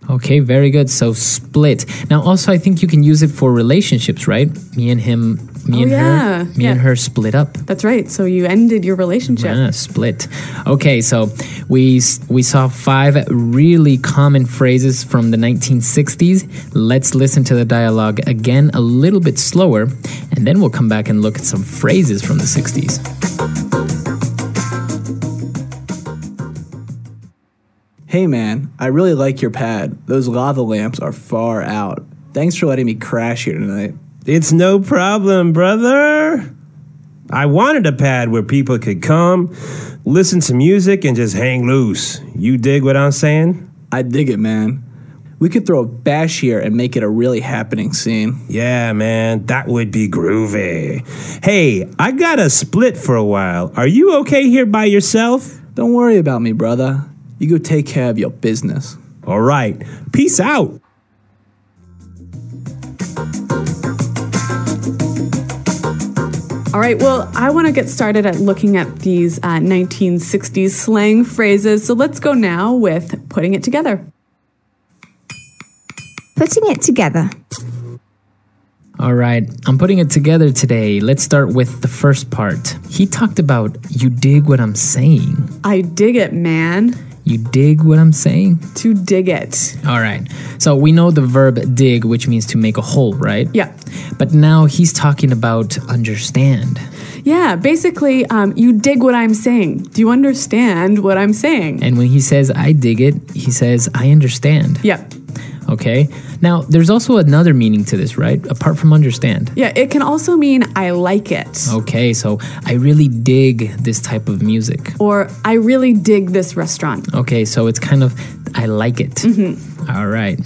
Okay, very good. So split. Now, also, I think you can use it for relationships, right? Me and her split up. That's right. So you ended your relationship. Yeah, split. Okay, so we saw 5 really common phrases from the 1960s. Let's listen to the dialogue again a little bit slower, and then we'll come back and look at some phrases from the 60s. Hey man, I really like your pad. Those lava lamps are far out. Thanks for letting me crash here tonight. It's no problem, brother. I wanted a pad where people could come, listen to music, and just hang loose. You dig what I'm saying? I dig it, man. We could throw a bash here and make it a really happening scene. Yeah, man, that would be groovy. Hey, I got to split for a while. Are you okay here by yourself? Don't worry about me, brother. You go take care of your business. All right. Peace out. All right, well, I want to get started at looking at these 1960s slang phrases. So let's go now with putting it together. Putting it together. All right, I'm putting it together today. Let's start with the first part. He talked about, you dig what I'm saying. I dig it, man. You dig what I'm saying? To dig it. All right. So we know the verb dig, which means to make a hole, right? Yeah. But now he's talking about understand. Yeah, basically, you dig what I'm saying. Do you understand what I'm saying? And when he says, I dig it, he says, I understand. Yeah. Okay. Now, there's also another meaning to this, right? Apart from understand. Yeah, it can also mean I like it. Okay, so I really dig this type of music. Or I really dig this restaurant. Okay, so it's kind of, I like it. All right.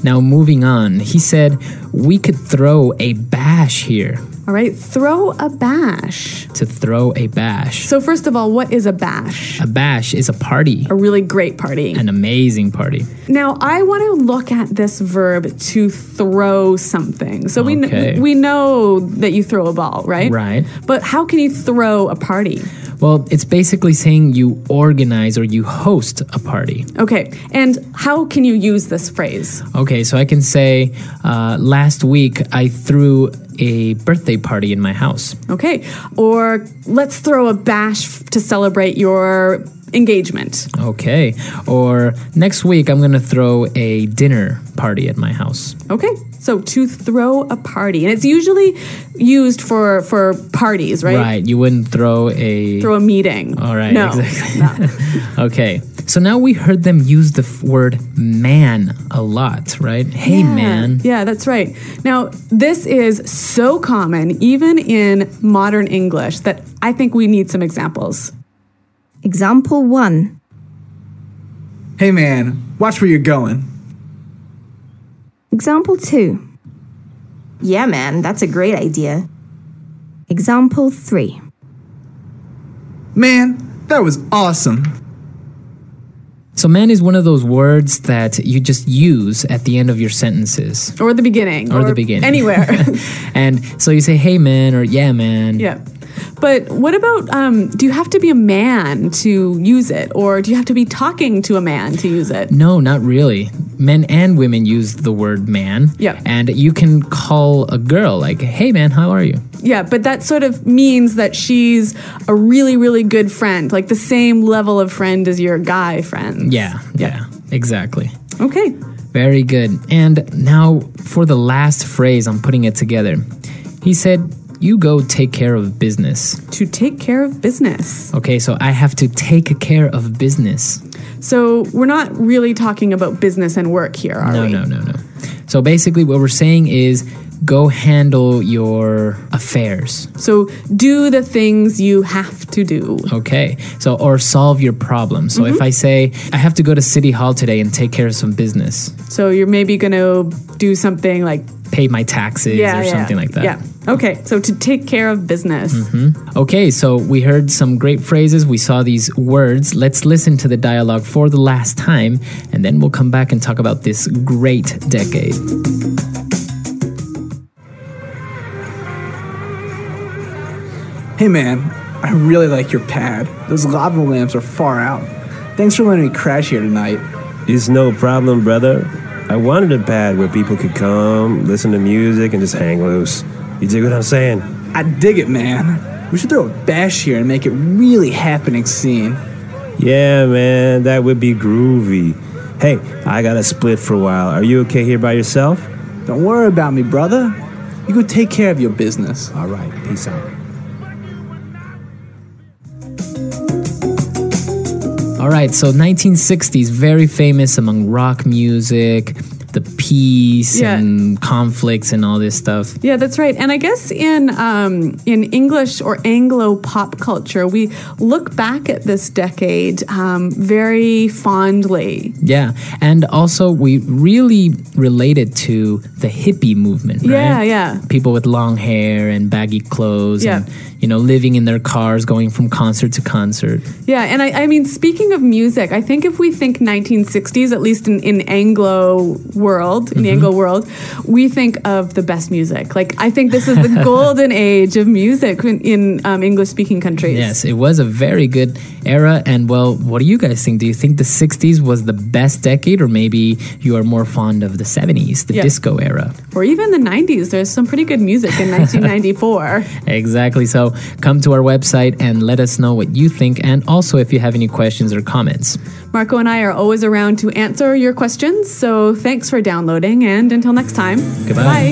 Now, moving on. He said, we could throw a bash here. All right, throw a bash. To throw a bash. So first of all, what is a bash? A bash is a party. A really great party. An amazing party. Now, I want to look at this verb to throw something. So Okay. we know that you throw a ball, right? Right. But how can you throw a party? Well, it's basically saying you organize or you host a party. Okay, and how can you use this phrase? Okay, so I can say, last week I threw a birthday party in my house. Okay, or let's throw a bash to celebrate your engagement. Okay, or next week I'm going to throw a dinner party at my house. Okay, so to throw a party. And it's usually used for parties, right? Right, you wouldn't throw a meeting. All right, no, exactly. No. Okay, so now we heard them use the word man a lot, right? Hey, man. Yeah, that's right. Now, this is so common, even in modern English, that I think we need some examples. Example 1. Hey man, watch where you're going. Example 2. Yeah, man, that's a great idea. Example 3. Man, that was awesome. So man is one of those words that you just use at the end of your sentences. Or the beginning. Or the beginning. Anywhere. And so you say, hey man, or yeah man. Yeah. But what about, do you have to be a man to use it? Or do you have to be talking to a man to use it? No, not really. Men and women use the word man. Yeah. And you can call a girl like, hey man, how are you? Yeah, but that sort of means that she's a really, really good friend, like the same level of friend as your guy friends. Yeah, exactly. Okay. Very good. And now for the last phrase, I'm putting it together. He said, you go take care of business. To take care of business. Okay, so I have to take care of business. So we're not really talking about business and work here, are we? No. So basically what we're saying is go handle your affairs. So do the things you have to do. Okay. So, or solve your problem. So if I say, I have to go to City Hall today and take care of some business. So you're maybe going to do something like pay my taxes or something like that. Yeah. Okay. So to take care of business. Okay. So we heard some great phrases. We saw these words. Let's listen to the dialogue for the last time, and then we'll come back and talk about this great decade. Hey man, I really like your pad. Those lava lamps are far out. Thanks for letting me crash here tonight. It's no problem, brother. I wanted a pad where people could come, listen to music, and just hang loose. You dig what I'm saying? I dig it, man. We should throw a bash here and make it really happening scene. Yeah, man, that would be groovy. Hey, I got a split for a while. Are you okay here by yourself? Don't worry about me, brother. You go take care of your business. All right, peace out. All right, so 1960s, very famous among rock music, the peace Yeah. and conflicts and all this stuff. Yeah, that's right. And I guess in English or Anglo pop culture, we look back at this decade very fondly. Yeah, and also we really related to the hippie movement, right? Yeah, yeah. People with long hair and baggy clothes Yeah. and, living in their cars, going from concert to concert. Yeah, and I mean, speaking of music, I think if we think 1960s, at least in Anglo world, in the Anglo world, we think of the best music. Like, I think this is the golden age of music in English-speaking countries. Yes, it was a very good era. And, well, what do you guys think? Do you think the 60s was the best decade, or maybe you are more fond of the 70s, the disco era? Or even the 90s. There's some pretty good music in 1994. Exactly. So come to our website and let us know what you think, and also if you have any questions or comments. Marco and I are always around to answer your questions, so thanks for downloading, and until next time, Goodbye. Bye.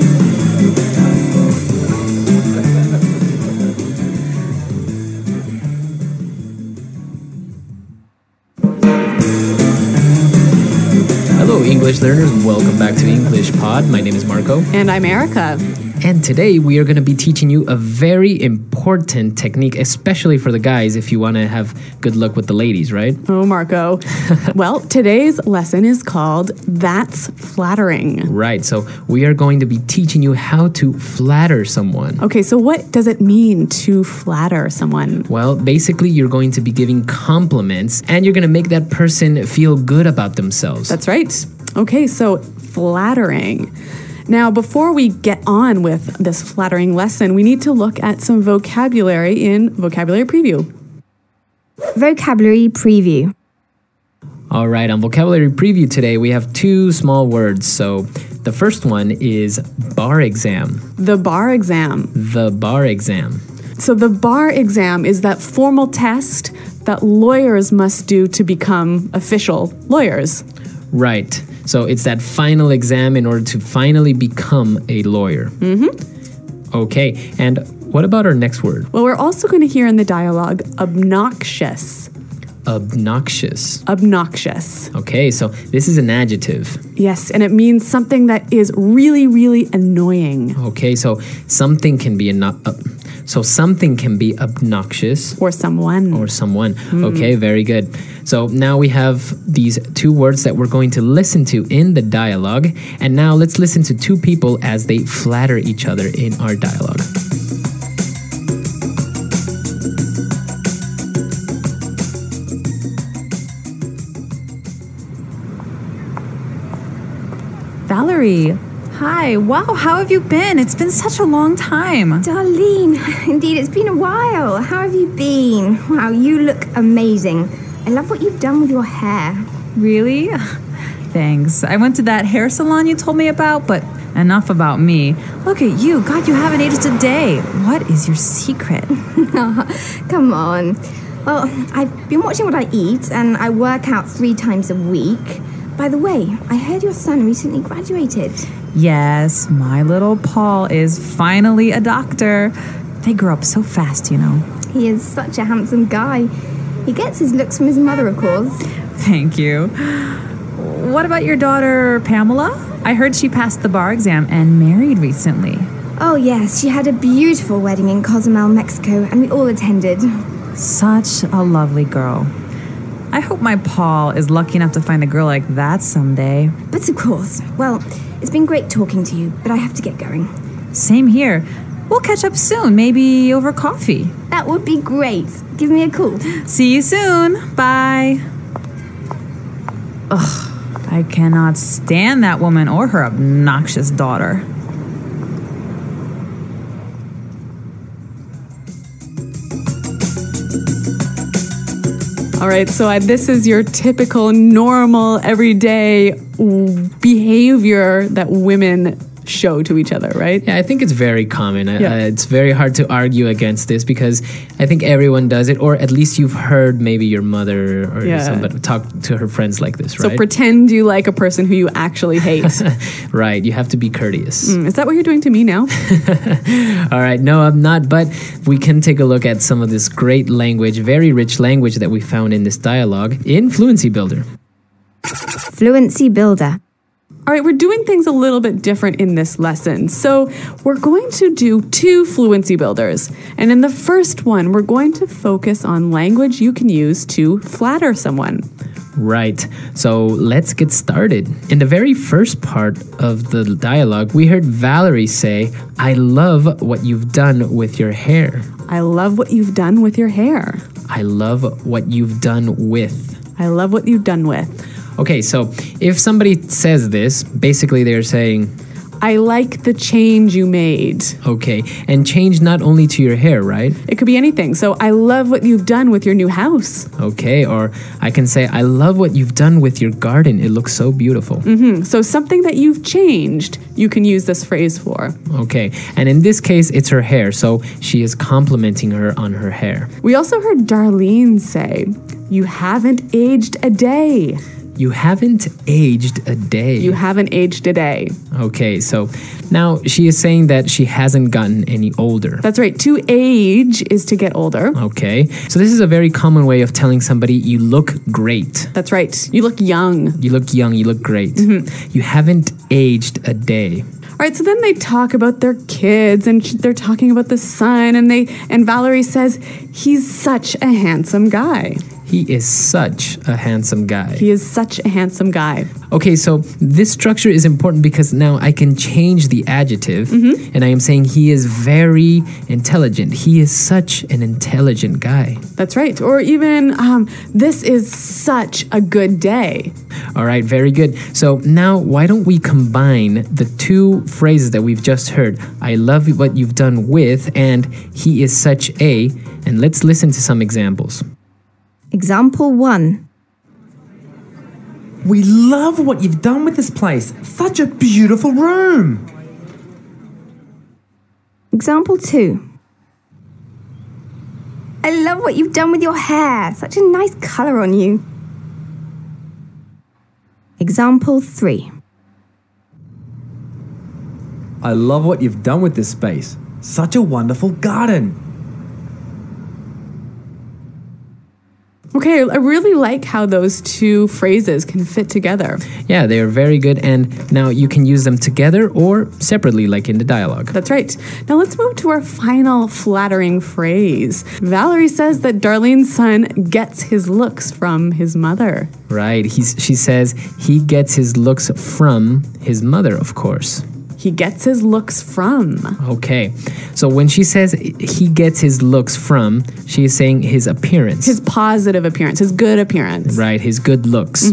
Hello, English learners. Welcome back to English Pod. My name is Marco. And I'm Erica. And today we are going to be teaching you a very important technique, especially for the guys if you want to have good luck with the ladies, right? Oh, Marco. Well, today's lesson is called That's Flattering. Right. So we are going to be teaching you how to flatter someone. Okay, so what does it mean to flatter someone? Well, basically, you're going to be giving compliments and you're going to make that person feel good about themselves. That's right. Okay, so flattering. Now, before we get on with this flattering lesson, we need to look at some vocabulary in Vocabulary Preview. Vocabulary Preview. All right, on Vocabulary Preview today, we have two small words. So the first one is bar exam. The bar exam. The bar exam. So the bar exam is that formal test that lawyers must do to become official lawyers. Right. So it's that final exam in order to finally become a lawyer. Mm-hmm. Okay. And what about our next word? Well, we're also going to hear in the dialogue obnoxious. Obnoxious. Obnoxious. Okay, so this is an adjective. Yes, and it means something that is really, really annoying. Okay, so something can be something can be obnoxious. Or someone. Or someone. Okay, very good. So now we have these two words that we're going to listen to in the dialogue. And now let's listen to two people as they flatter each other in our dialogue. Valerie, hi. Wow, how have you been? It's been such a long time. Darlene, indeed, it's been a while. How have you been? Wow, you look amazing. I love what you've done with your hair. Really? Thanks. I went to that hair salon you told me about, but enough about me. Look at you. God, you haven't aged a day. What is your secret? Come on. Well, I've been watching what I eat, and I work out 3 times a week. By the way, I heard your son recently graduated. Yes, my little Paul is finally a doctor. They grow up so fast, you know. He is such a handsome guy. He gets his looks from his mother, of course. Thank you. What about your daughter, Pamela? I heard she passed the bar exam and married recently. Oh, yes. She had a beautiful wedding in Cozumel, Mexico, and we all attended. Such a lovely girl. I hope my Paul is lucky enough to find a girl like that someday. But of course. Well, it's been great talking to you, but I have to get going. Same here. We'll catch up soon, maybe over coffee. That would be great. Give me a call. See you soon. Bye. Ugh, I cannot stand that woman or her obnoxious daughter. All right, so this is your typical, normal, everyday behavior that women show to each other, right? Yeah, I think it's very common. Yeah. It's very hard to argue against this because I think everyone does it, or at least you've heard maybe your mother or somebody talk to her friends like this, right? So pretend you like a person who you actually hate. Right, you have to be courteous. Is that what you're doing to me now? All right, no, I'm not, but we can take a look at some of this great language, very rich language that we found in this dialogue in Fluency Builder. Fluency Builder. All right, we're doing things a little bit different in this lesson. So we're going to do 2 fluency builders. And in the first one, we're going to focus on language you can use to flatter someone. Right. So let's get started. In the very first part of the dialogue, we heard Valerie say, I love what you've done with your hair. I love what you've done with your hair. I love what you've done with. I love what you've done with. Okay, so if somebody says this, basically they're saying, I like the change you made. Okay, and change not only to your hair, right? It could be anything. So I love what you've done with your new house. Okay, or I can say, I love what you've done with your garden. It looks so beautiful. So something that you've changed, you can use this phrase for. Okay, and in this case, it's her hair. So she is complimenting her on her hair. We also heard Darlene say, you haven't aged a day. You haven't aged a day. You haven't aged a day. Okay, so now she is saying that she hasn't gotten any older. That's right. To age is to get older. Okay, so this is a very common way of telling somebody you look great. That's right. You look young. You look young, you look great. You haven't aged a day. All right, so then they talk about their kids and they're talking about the son and Valerie says, he's such a handsome guy. He is such a handsome guy. He is such a handsome guy. Okay, so this structure is important because now I can change the adjective and I am saying he is very intelligent. He is such an intelligent guy. That's right. Or even, this is such a good day. All right, very good. So now why don't we combine the 2 phrases that we've just heard? I love what you've done with and he is such a, and let's listen to some examples. Example 1. We love what you've done with this place. Such a beautiful room. Example 2. I love what you've done with your hair. Such a nice colour on you. Example 3. I love what you've done with this space. Such a wonderful garden. Okay, I really like how those 2 phrases can fit together. Yeah, they are very good, and now you can use them together or separately, like in the dialogue. That's right. Now let's move to our final flattering phrase. Valerie says that Darlene's son gets his looks from his mother. Right, she says he gets his looks from his mother, of course. He gets his looks from. Okay, so when she says he gets his looks from, she is saying his appearance. His positive appearance, his good appearance. Right, his good looks.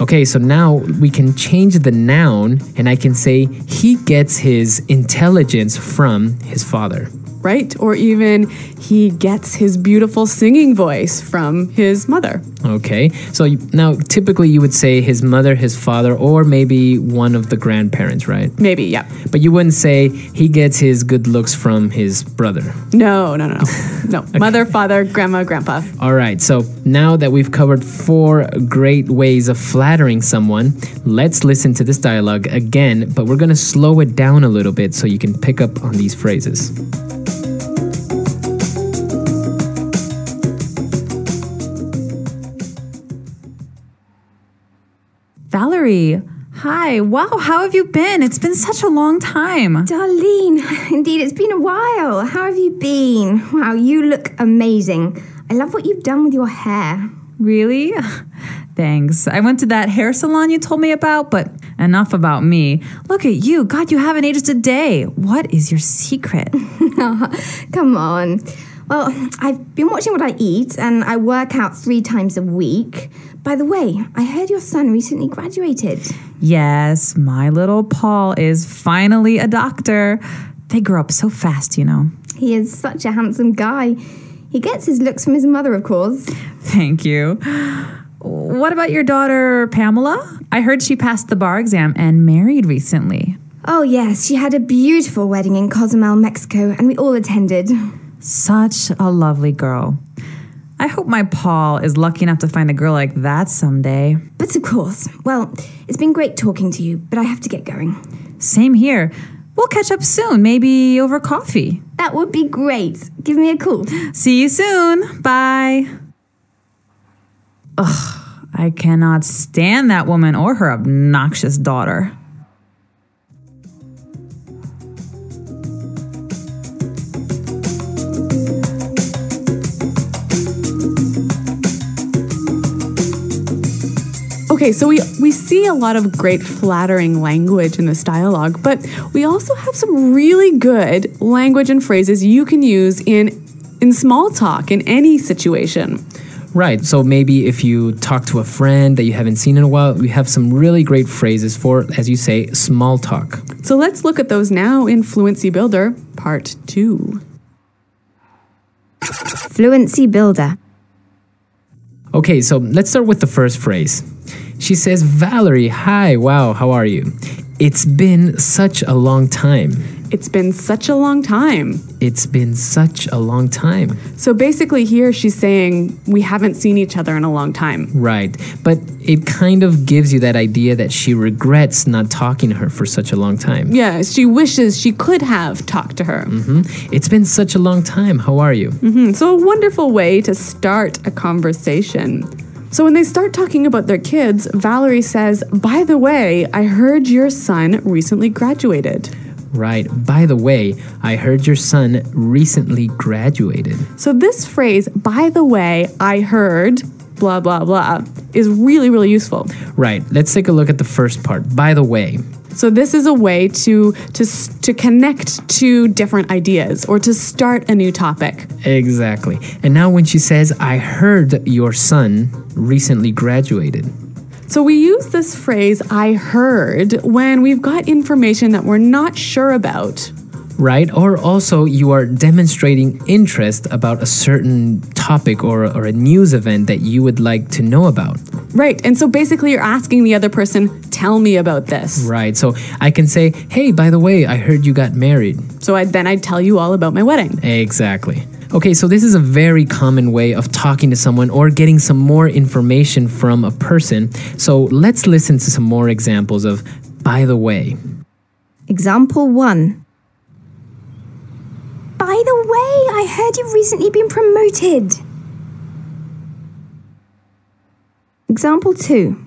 Okay, so now we can change the noun and I can say he gets his intelligence from his father. Right? Or even he gets his beautiful singing voice from his mother. Okay, so now typically you would say his mother, his father, or maybe one of the grandparents, right? Maybe, yeah. But you wouldn't say he gets his good looks from his brother. No. Okay. Mother, father, grandma, grandpa. All right, so now that we've covered 4 great ways of flattering someone, let's listen to this dialogue again, but we're going to slow it down a little bit so you can pick up on these phrases. Valerie, hi. Wow, how have you been? It's been such a long time. Darlene, indeed, it's been a while. How have you been? Wow, you look amazing. I love what you've done with your hair. Really? Thanks. I went to that hair salon you told me about, but enough about me. Look at you. God, you haven't aged a day. What is your secret? Come on. Well, I've been watching what I eat, and I work out 3 times a week. By the way, I heard your son recently graduated. Yes, my little Paul is finally a doctor. They grow up so fast, you know. He is such a handsome guy. He gets his looks from his mother, of course. Thank you. What about your daughter, Pamela? I heard she passed the bar exam and married recently. Oh, yes. She had a beautiful wedding in Cozumel, Mexico, and we all attended. Such a lovely girl. I hope my Paul is lucky enough to find a girl like that someday. But of course. Well, it's been great talking to you, but I have to get going. Same here. We'll catch up soon, maybe over coffee. That would be great. Give me a call. See you soon. Bye. Ugh, I cannot stand that woman or her obnoxious daughter. Okay, so we see a lot of great flattering language in this dialogue, but we also have some really good language and phrases you can use in small talk in any situation. Right, so maybe if you talk to a friend that you haven't seen in a while, we have some really great phrases for, as you say, small talk. So let's look at those now in Fluency Builder, Part 2. Fluency Builder. Okay, so let's start with the first phrase. She says, Valerie, hi, wow, how are you? It's been such a long time. It's been such a long time. It's been such a long time. So basically here she's saying we haven't seen each other in a long time. Right, but it kind of gives you that idea that she regrets not talking to her for such a long time. Yeah, she wishes she could have talked to her. It's been such a long time. How are you? So a wonderful way to start a conversation. So when they start talking about their kids, Valerie says, by the way, I heard your son recently graduated. Right. By the way, I heard your son recently graduated. So this phrase, by the way, I heard, blah, blah, blah, is really, really useful. Right. Let's take a look at the first part. By the way. So this is a way to connect two different ideas or to start a new topic. Exactly. And now when she says, I heard your son recently graduated. So we use this phrase, I heard, when we've got information that we're not sure about. Right? Or also you are demonstrating interest about a certain topic or a news event that you would like to know about. Right. And so basically you're asking the other person, tell me about this. Right. So I can say, hey, by the way, I heard you got married. So then I'd tell you all about my wedding. Exactly. Okay, so this is a very common way of talking to someone or getting some more information from a person. So let's listen to some more examples of by the way. Example 1. By the way, I heard you've recently been promoted. Example 2.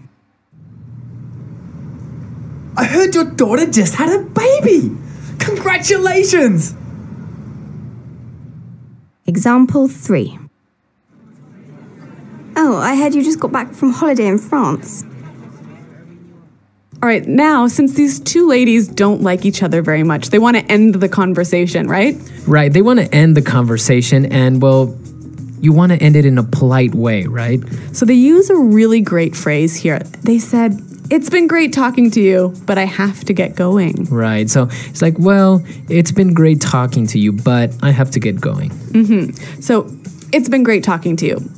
I heard your daughter just had a baby. Congratulations. Example 3. Oh, I heard you just got back from holiday in France. All right, now, since these two ladies don't like each other very much, they want to end the conversation, right? Right, they want to end the conversation and, well, you want to end it in a polite way, right? So they use a really great phrase here. They said, it's been great talking to you, but I have to get going. Right, so it's like, well, it's been great talking to you, but I have to get going. So it's been great talking to you.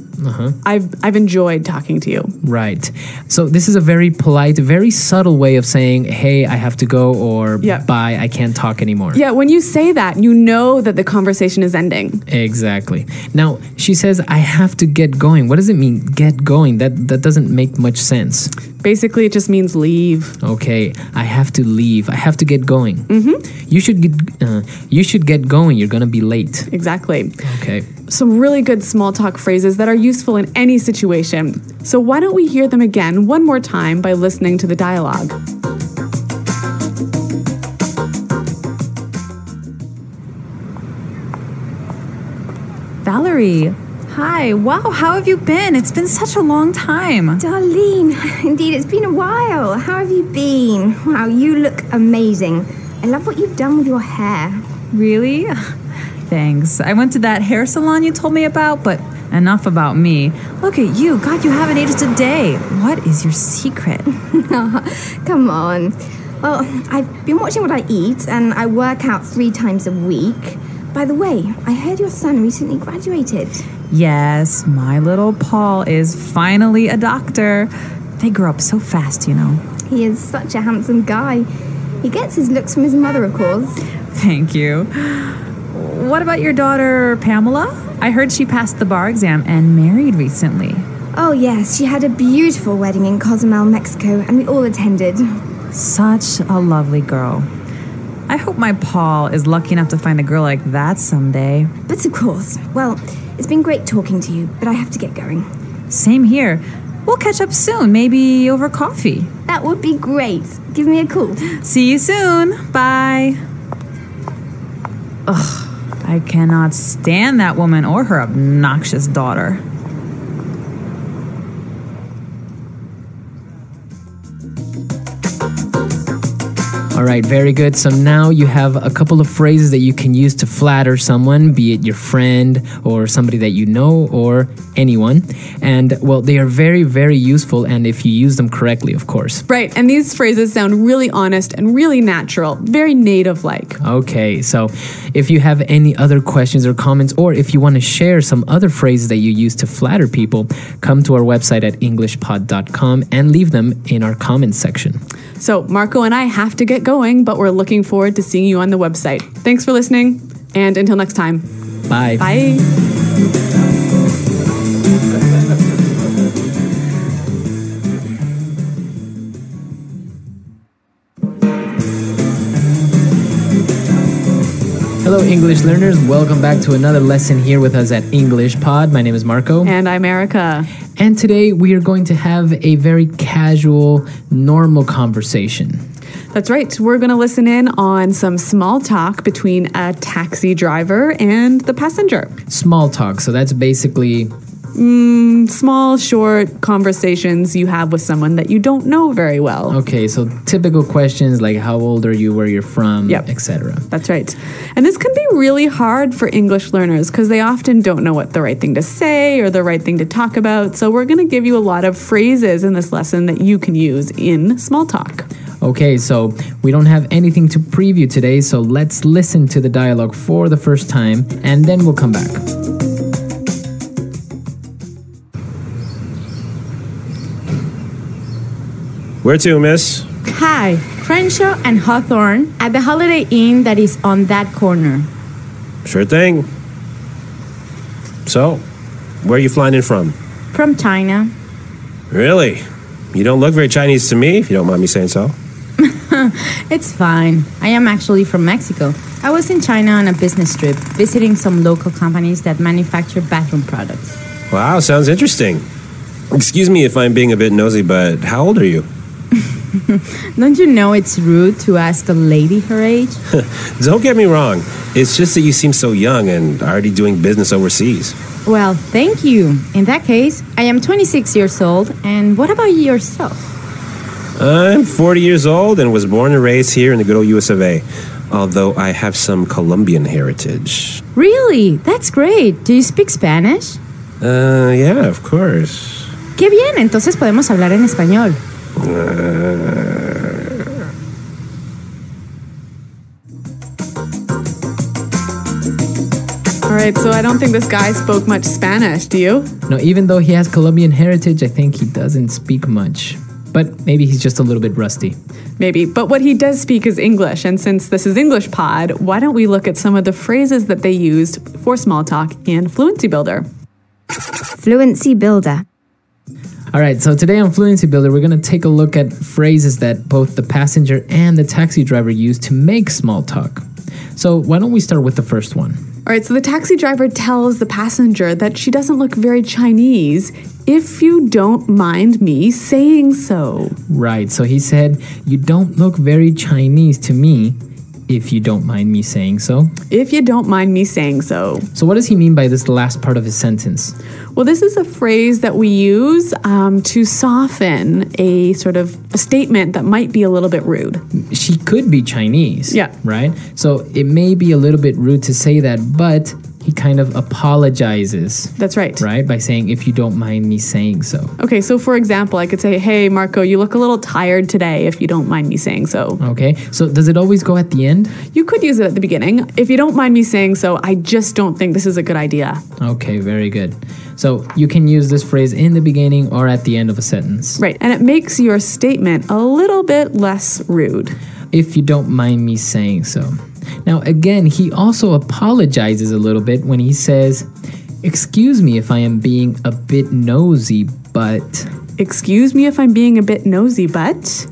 I've enjoyed talking to you. Right. So this is a very polite, very subtle way of saying, hey, I have to go, or bye, I can't talk anymore. Yeah, when you say that, you know that the conversation is ending. Exactly. Now, she says, I have to get going. What does it mean, get going? That doesn't make much sense. Basically, it just means leave. Okay, I have to leave. I have to get going. You should get going. You're gonna be late. Exactly. Okay. Some really good small talk phrases that are useful in any situation. So why don't we hear them again one more time by listening to the dialogue? Valerie, hi. Wow, how have you been? It's been such a long time. Darlene, indeed, it's been a while. How have you been? Wow, you look amazing. I love what you've done with your hair. Really? Thanks. I went to that hair salon you told me about, but enough about me. Look at you. God, you haven't aged a day. What is your secret? Come on. Well, I've been watching what I eat, and I work out 3 times a week. By the way, I heard your son recently graduated. Yes, my little Paul is finally a doctor. They grow up so fast, you know. He is such a handsome guy. He gets his looks from his mother, of course. Thank you. What about your daughter, Pamela? I heard she passed the bar exam and married recently. Oh, yes. She had a beautiful wedding in Cozumel, Mexico, and we all attended. Such a lovely girl. I hope my Paul is lucky enough to find a girl like that someday. But of course. Well, it's been great talking to you, but I have to get going. Same here. We'll catch up soon, maybe over coffee. That would be great. Give me a call. See you soon. Bye. Ugh, I cannot stand that woman or her obnoxious daughter. All right, very good. So now you have a couple of phrases that you can use to flatter someone, be it your friend or somebody that you know or anyone. And well, they are very, very useful, and if you use them correctly, of course. Right, and these phrases sound really honest and really natural, very native-like. Okay, so if you have any other questions or comments, or if you want to share some other phrases that you use to flatter people, come to our website at englishpod.com and leave them in our comments section. So Marco and I have to get going, but we're looking forward to seeing you on the website. Thanks for listening, and until next time. Bye. Bye. Hello, English learners. Welcome back to another lesson here with us at English Pod. My name is Marco. And I'm Erica. And today we are going to have a very casual, normal conversation. That's right. We're going to listen in on some small talk between a taxi driver and the passenger. Small talk. So that's basically small, short conversations you have with someone that you don't know very well. Okay, so typical questions like how old are you, where you're from, etc. That's right. And this can be really hard for English learners because they often don't know what the right thing to say or the right thing to talk about. So we're going to give you a lot of phrases in this lesson that you can use in small talk. Okay, so we don't have anything to preview today, so let's listen to the dialogue for the first time and then we'll come back. Where to, miss? Hi, Crenshaw and Hawthorne at the Holiday Inn that is on that corner. Sure thing. So, where are you flying in from? From China. Really? You don't look very Chinese to me, if you don't mind me saying so. It's fine. I am actually from Mexico. I was in China on a business trip, visiting some local companies that manufacture bathroom products. Wow, sounds interesting. Excuse me if I'm being a bit nosy, but how old are you? Don't you know it's rude to ask a lady her age? Don't get me wrong. It's just that you seem so young and already doing business overseas. Well, thank you. In that case, I am 26 years old. And what about yourself? I'm 40 years old and was born and raised here in the good old US of A. Although I have some Colombian heritage. Really? That's great. Do you speak Spanish? Yeah, of course. Qué bien, entonces podemos hablar en español. All right, so I don't think this guy spoke much Spanish, do you? No, even though he has Colombian heritage, I think he doesn't speak much. But maybe he's just a little bit rusty. Maybe, but what he does speak is English. And since this is English Pod, why don't we look at some of the phrases that they used for small talk in Fluency Builder? Fluency Builder. All right, so today on Fluency Builder, we're going to take a look at phrases that both the passenger and the taxi driver use to make small talk. So why don't we start with the first one? All right, so the taxi driver tells the passenger that she doesn't look very Chinese, if you don't mind me saying so. Right, so he said, you don't look very Chinese to me, if you don't mind me saying so. If you don't mind me saying so. So what does he mean by this last part of his sentence? Well, this is a phrase that we use to soften a sort of a statement that might be a little bit rude. She could be Chinese. Yeah. Right? So it may be a little bit rude to say that, but he kind of apologizes. That's right. Right? By saying, if you don't mind me saying so. Okay, so for example, I could say, hey, Marco, you look a little tired today, if you don't mind me saying so. Okay, so does it always go at the end? You could use it at the beginning. If you don't mind me saying so, I just don't think this is a good idea. Okay, very good. So you can use this phrase in the beginning or at the end of a sentence. Right, and it makes your statement a little bit less rude. If you don't mind me saying so. Now, again, he also apologizes a little bit when he says, excuse me if I am being a bit nosy, but... Excuse me if I'm being a bit nosy, but...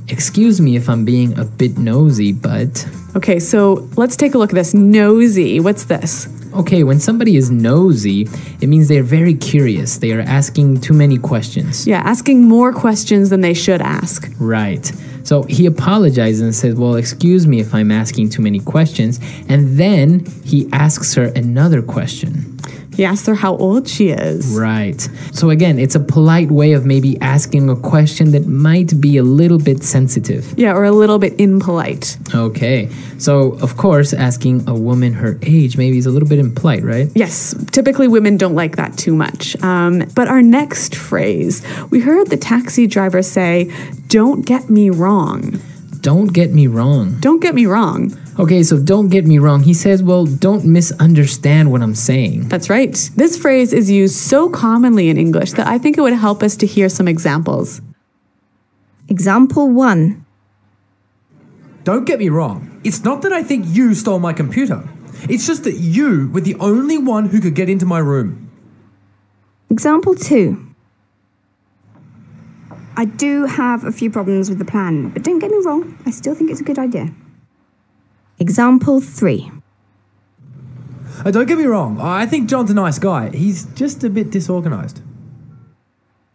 excuse me if I'm being a bit nosy, but... Okay, so let's take a look at this. Nosy. What's this? Okay, when somebody is nosy, it means they're very curious. They are asking too many questions. Yeah, asking more questions than they should ask. Right. So he apologizes and says, well, excuse me if I'm asking too many questions. And then he asks her another question. He asks her how old she is. Right. So again, it's a polite way of maybe asking a question that might be a little bit sensitive. Yeah, or a little bit impolite. Okay. So, of course, asking a woman her age maybe is a little bit impolite, right? Yes. Typically, women don't like that too much. But our next phrase, we heard the taxi driver say, "Don't get me wrong." Don't get me wrong. Don't get me wrong. Okay, so don't get me wrong. He says, well, don't misunderstand what I'm saying. That's right. This phrase is used so commonly in English that I think it would help us to hear some examples. Example 1. Don't get me wrong. It's not that I think you stole my computer. It's just that you were the only one who could get into my room. Example 2. I do have a few problems with the plan, but don't get me wrong, I still think it's a good idea. Example 3. Don't get me wrong. I think John's a nice guy. He's just a bit disorganized.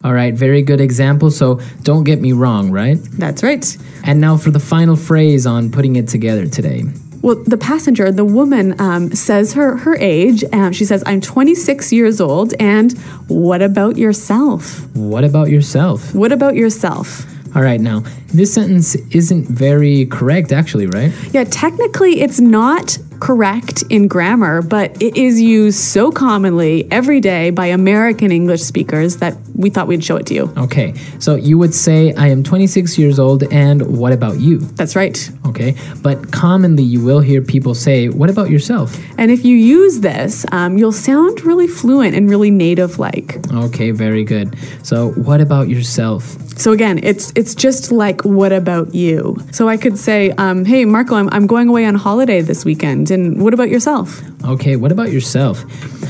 All right, very good example. So don't get me wrong, right? That's right. And now for the final phrase on putting it together today. Well, the passenger, the woman, says her age. She says, I'm 26 years old. And what about yourself? What about yourself? What about yourself? All right, now, this sentence isn't very correct, actually, right? Yeah, technically, it's not correct in grammar, but it is used so commonly every day by American English speakers that we thought we'd show it to you. Okay, so you would say, I am 26 years old, and what about you? That's right. Okay, but commonly you will hear people say, what about yourself? And if you use this, you'll sound really fluent and really native-like. Okay, very good. So what about yourself? So again, it's just like, what about you? So I could say, hey, Marco, I'm going away on holiday this weekend. And what about yourself? Okay, what about yourself?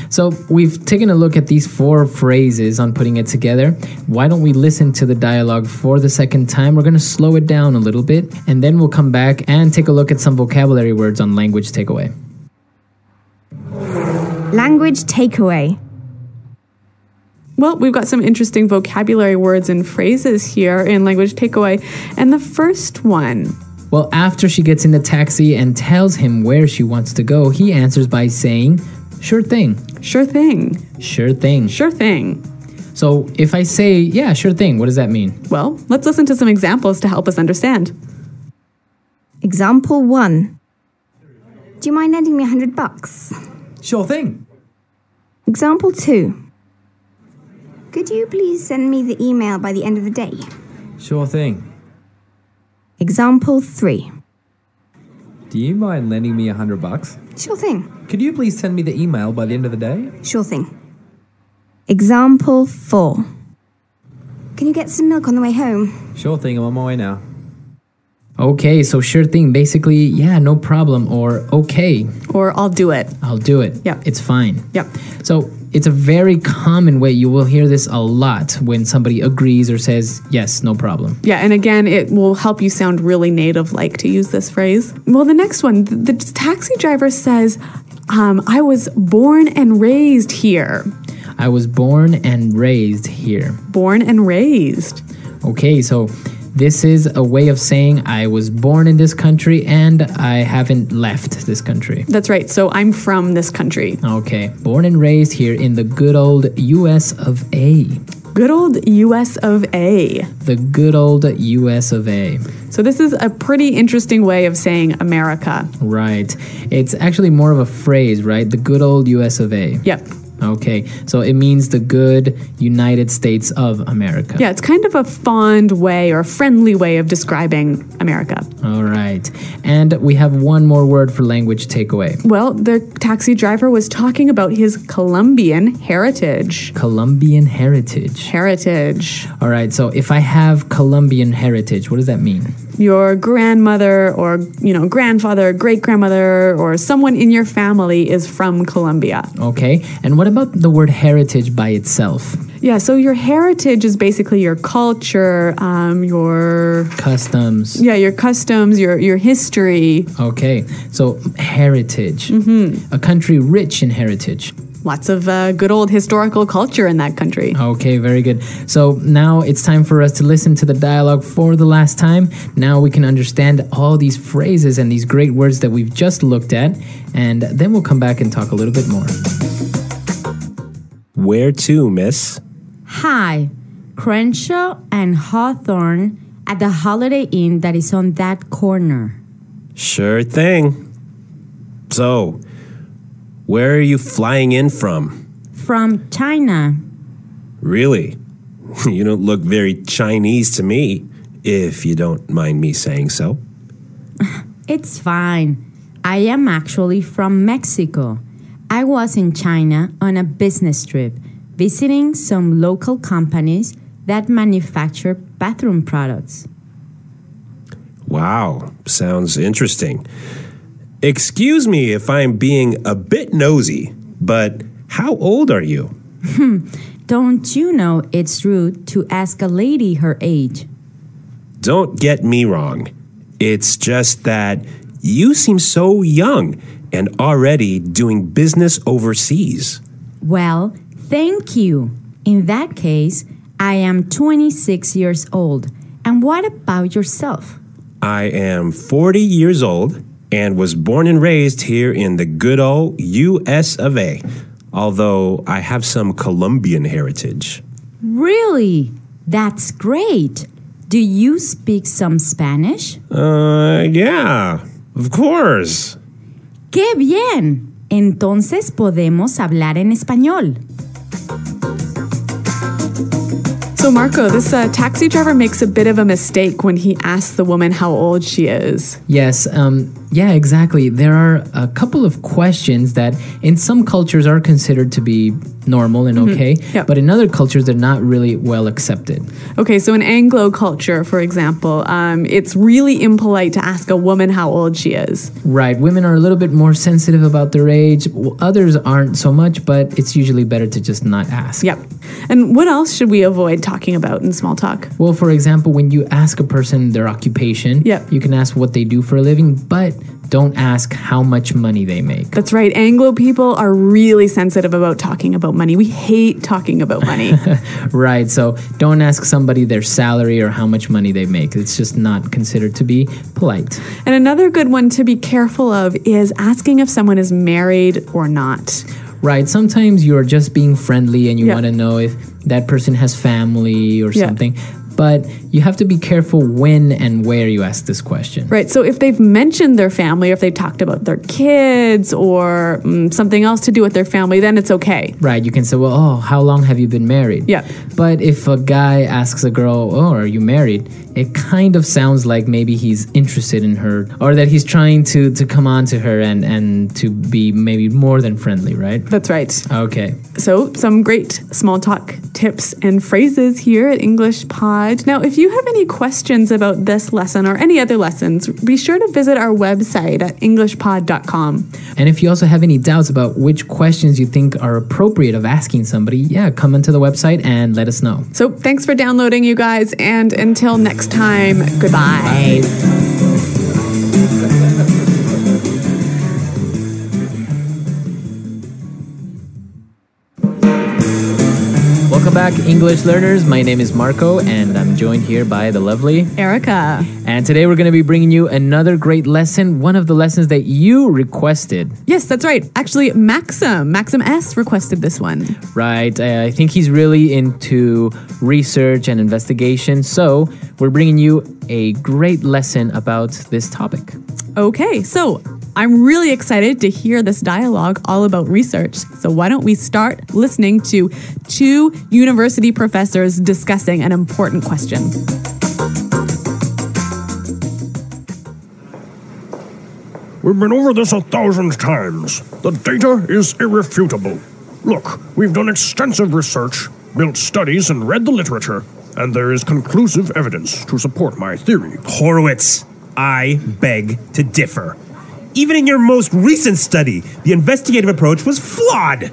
So we've taken a look at these 4 phrases on putting it together. Why don't we listen to the dialogue for the second time? We're going to slow it down a little bit, and then we'll come back and take a look at some vocabulary words on language takeaway. Language takeaway. Well, we've got some interesting vocabulary words and phrases here in language takeaway. And the first one. Well, after she gets in the taxi and tells him where she wants to go, he answers by saying, sure thing. Sure thing. Sure thing. Sure thing. So if I say, yeah, sure thing, what does that mean? Well, let's listen to some examples to help us understand. Example 1. Do you mind lending me $100? Sure thing. Example 2. Could you please send me the email by the end of the day? Sure thing. Example 3. Do you mind lending me $100? Sure thing. Could you please send me the email by the end of the day? Sure thing. Example 4. Can you get some milk on the way home? Sure thing, I'm on my way now. Okay, so sure thing, basically, yeah, no problem, or okay. Or I'll do it. I'll do it. Yep. It's fine. Yep. So it's a very common way. You will hear this a lot when somebody agrees or says, yes, no problem. Yeah, and again, it will help you sound really native-like to use this phrase. Well, the next one, the taxi driver says, I was born and raised here. I was born and raised here. Born and raised. Okay, so this is a way of saying I was born in this country and I haven't left this country. That's right. So I'm from this country. Okay. Born and raised here in the good old US of A. Good old US of A. The good old US of A. So this is a pretty interesting way of saying America. Right. It's actually more of a phrase, right? The good old US of A. Yep. Okay, so it means the good United States of America. Yeah, it's kind of a fond way or a friendly way of describing America. All right. And we have one more word for language takeaway. Well, the taxi driver was talking about his Colombian heritage. Colombian heritage. Heritage. All right, so if I have Colombian heritage, what does that mean? Your grandmother or, grandfather, great-grandmother, or someone in your family is from Colombia. Okay, and what about the word heritage by itself? Yeah, so your heritage is basically your culture, your customs. Yeah, your customs, your history. Okay, so heritage. A country rich in heritage. Lots of good old historical culture in that country. Okay, very good. So now it's time for us to listen to the dialogue for the last time. Now we can understand all these phrases and these great words that we've just looked at, and then we'll come back and talk a little bit more. Where to, miss? Hi, Crenshaw and Hawthorne at the Holiday Inn that is on that corner. Sure thing. So, where are you flying in from? From China. Really? You don't look very Chinese to me, if you don't mind me saying so. It's fine. I am actually from Mexico. I was in China on a business trip, visiting some local companies that manufacture bathroom products. Wow, sounds interesting. Excuse me if I'm being a bit nosy, but how old are you? Don't you know it's rude to ask a lady her age? Don't get me wrong. It's just that you seem so young and already doing business overseas. Well, thank you. In that case, I am 26 years old. And what about yourself? I am 40 years old and was born and raised here in the good old US of A, although I have some Colombian heritage. Really? That's great. Do you speak some Spanish? Yeah, of course. ¡Qué bien! Entonces podemos hablar en español. So Marco, this taxi driver makes a bit of a mistake when he asks the woman how old she is. Yes, yeah, exactly. There are a couple of questions that in some cultures are considered to be normal and okay, but in other cultures they're not really well accepted. Okay, so in Anglo culture, for example, it's really impolite to ask a woman how old she is. Right, women are a little bit more sensitive about their age. Others aren't so much, but it's usually better to just not ask. Yep. And what else should we avoid talking about in small talk? Well, for example, when you ask a person their occupation, you can ask what they do for a living, but don't ask how much money they make. That's right. Anglo people are really sensitive about talking about money. We hate talking about money. Right. So don't ask somebody their salary or how much money they make. It's just not considered to be polite. And another good one to be careful of is asking if someone is married or not. Right. Sometimes you're just being friendly and you want to know if that person has family or something. But you have to be careful when and where you ask this question. Right. So if they've mentioned their family, or if they talked about their kids or something else to do with their family, then it's okay. Right. You can say, well, oh, how long have you been married? Yeah. But if a guy asks a girl, oh, are you married? It kind of sounds like maybe he's interested in her or that he's trying to come on to her and to be maybe more than friendly, right? That's right. Okay. So some great small talk tips and phrases here at English Pod. Now, if you have any questions about this lesson or any other lessons, be sure to visit our website at englishpod.com. And if you also have any doubts about which questions you think are appropriate of asking somebody, come into the website and let us know. So thanks for downloading, you guys, and until next time, goodbye. Bye. Welcome back, English learners. My name is Marco, and I'm joined here by the lovely Erica. And today we're going to be bringing you another great lesson, one of the lessons that you requested. Yes, that's right. Actually, Maxim S requested this one. Right. I think he's really into research and investigation, so we're bringing you a great lesson about this topic. Okay, so I'm really excited to hear this dialogue all about research. So why don't we start listening to two university professors discussing an important question. We've been over this 1,000 times. The data is irrefutable. Look, we've done extensive research, built studies, and read the literature, and there is conclusive evidence to support my theory. Horowitz, I beg to differ. Even in your most recent study, the investigative approach was flawed.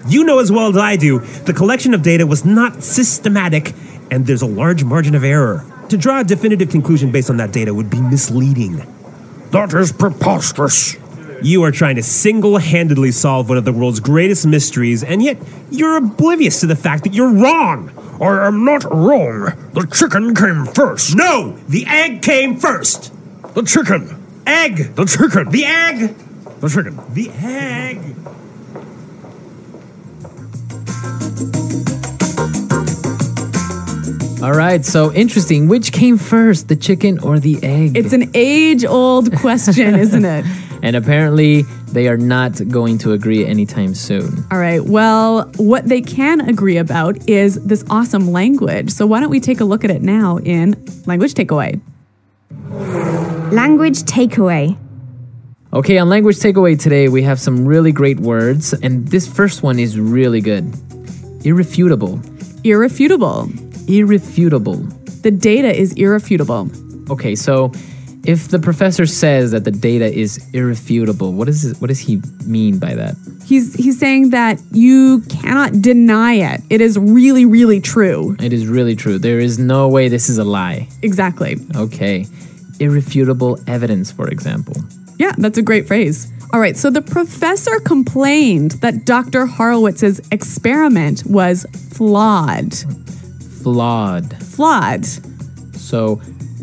You know as well as I do, the collection of data was not systematic, and there's a large margin of error. To draw a definitive conclusion based on that data would be misleading. That is preposterous. You are trying to single-handedly solve one of the world's greatest mysteries, and yet you're oblivious to the fact that you're wrong. I am not wrong. The chicken came first. No! The egg came first! The chicken. Egg! The chicken. The egg! The chicken. The egg! All right, so interesting. Which came first, the chicken or the egg? It's an age-old question, isn't it? And apparently, they are not going to agree anytime soon. All right, well, what they can agree about is this awesome language. So why don't we take a look at it now in Language Takeaway. Language takeaway. Okay, on Language Takeaway today, we have some really great words, and this first one is really good. Irrefutable. Irrefutable. Irrefutable. The data is irrefutable. Okay, so if the professor says that the data is irrefutable, what does he mean by that? He's saying that you cannot deny it. It is really, really true. It is really true. There is no way this is a lie. Exactly. Okay. Irrefutable evidence, for example. Yeah, that's a great phrase. All right, so the professor complained that Dr. Horowitz's experiment was flawed. Flawed. Flawed. So,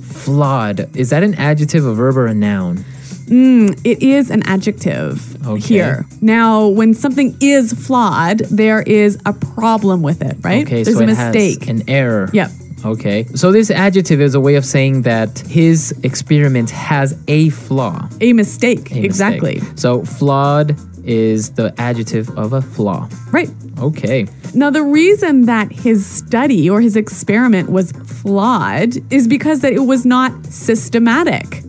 flawed. Is that an adjective, a verb, or a noun? It is an adjective here. Now, when something is flawed, there is a problem with it, right? Okay, There's so a it mistake. has an error. Yep. Okay. So this adjective is a way of saying that his experiment has a flaw. A mistake. A Exactly. mistake. So flawed is the adjective of a flaw. Right. Okay. Now, the reason that his study or his experiment was flawed is because that it was not systematic.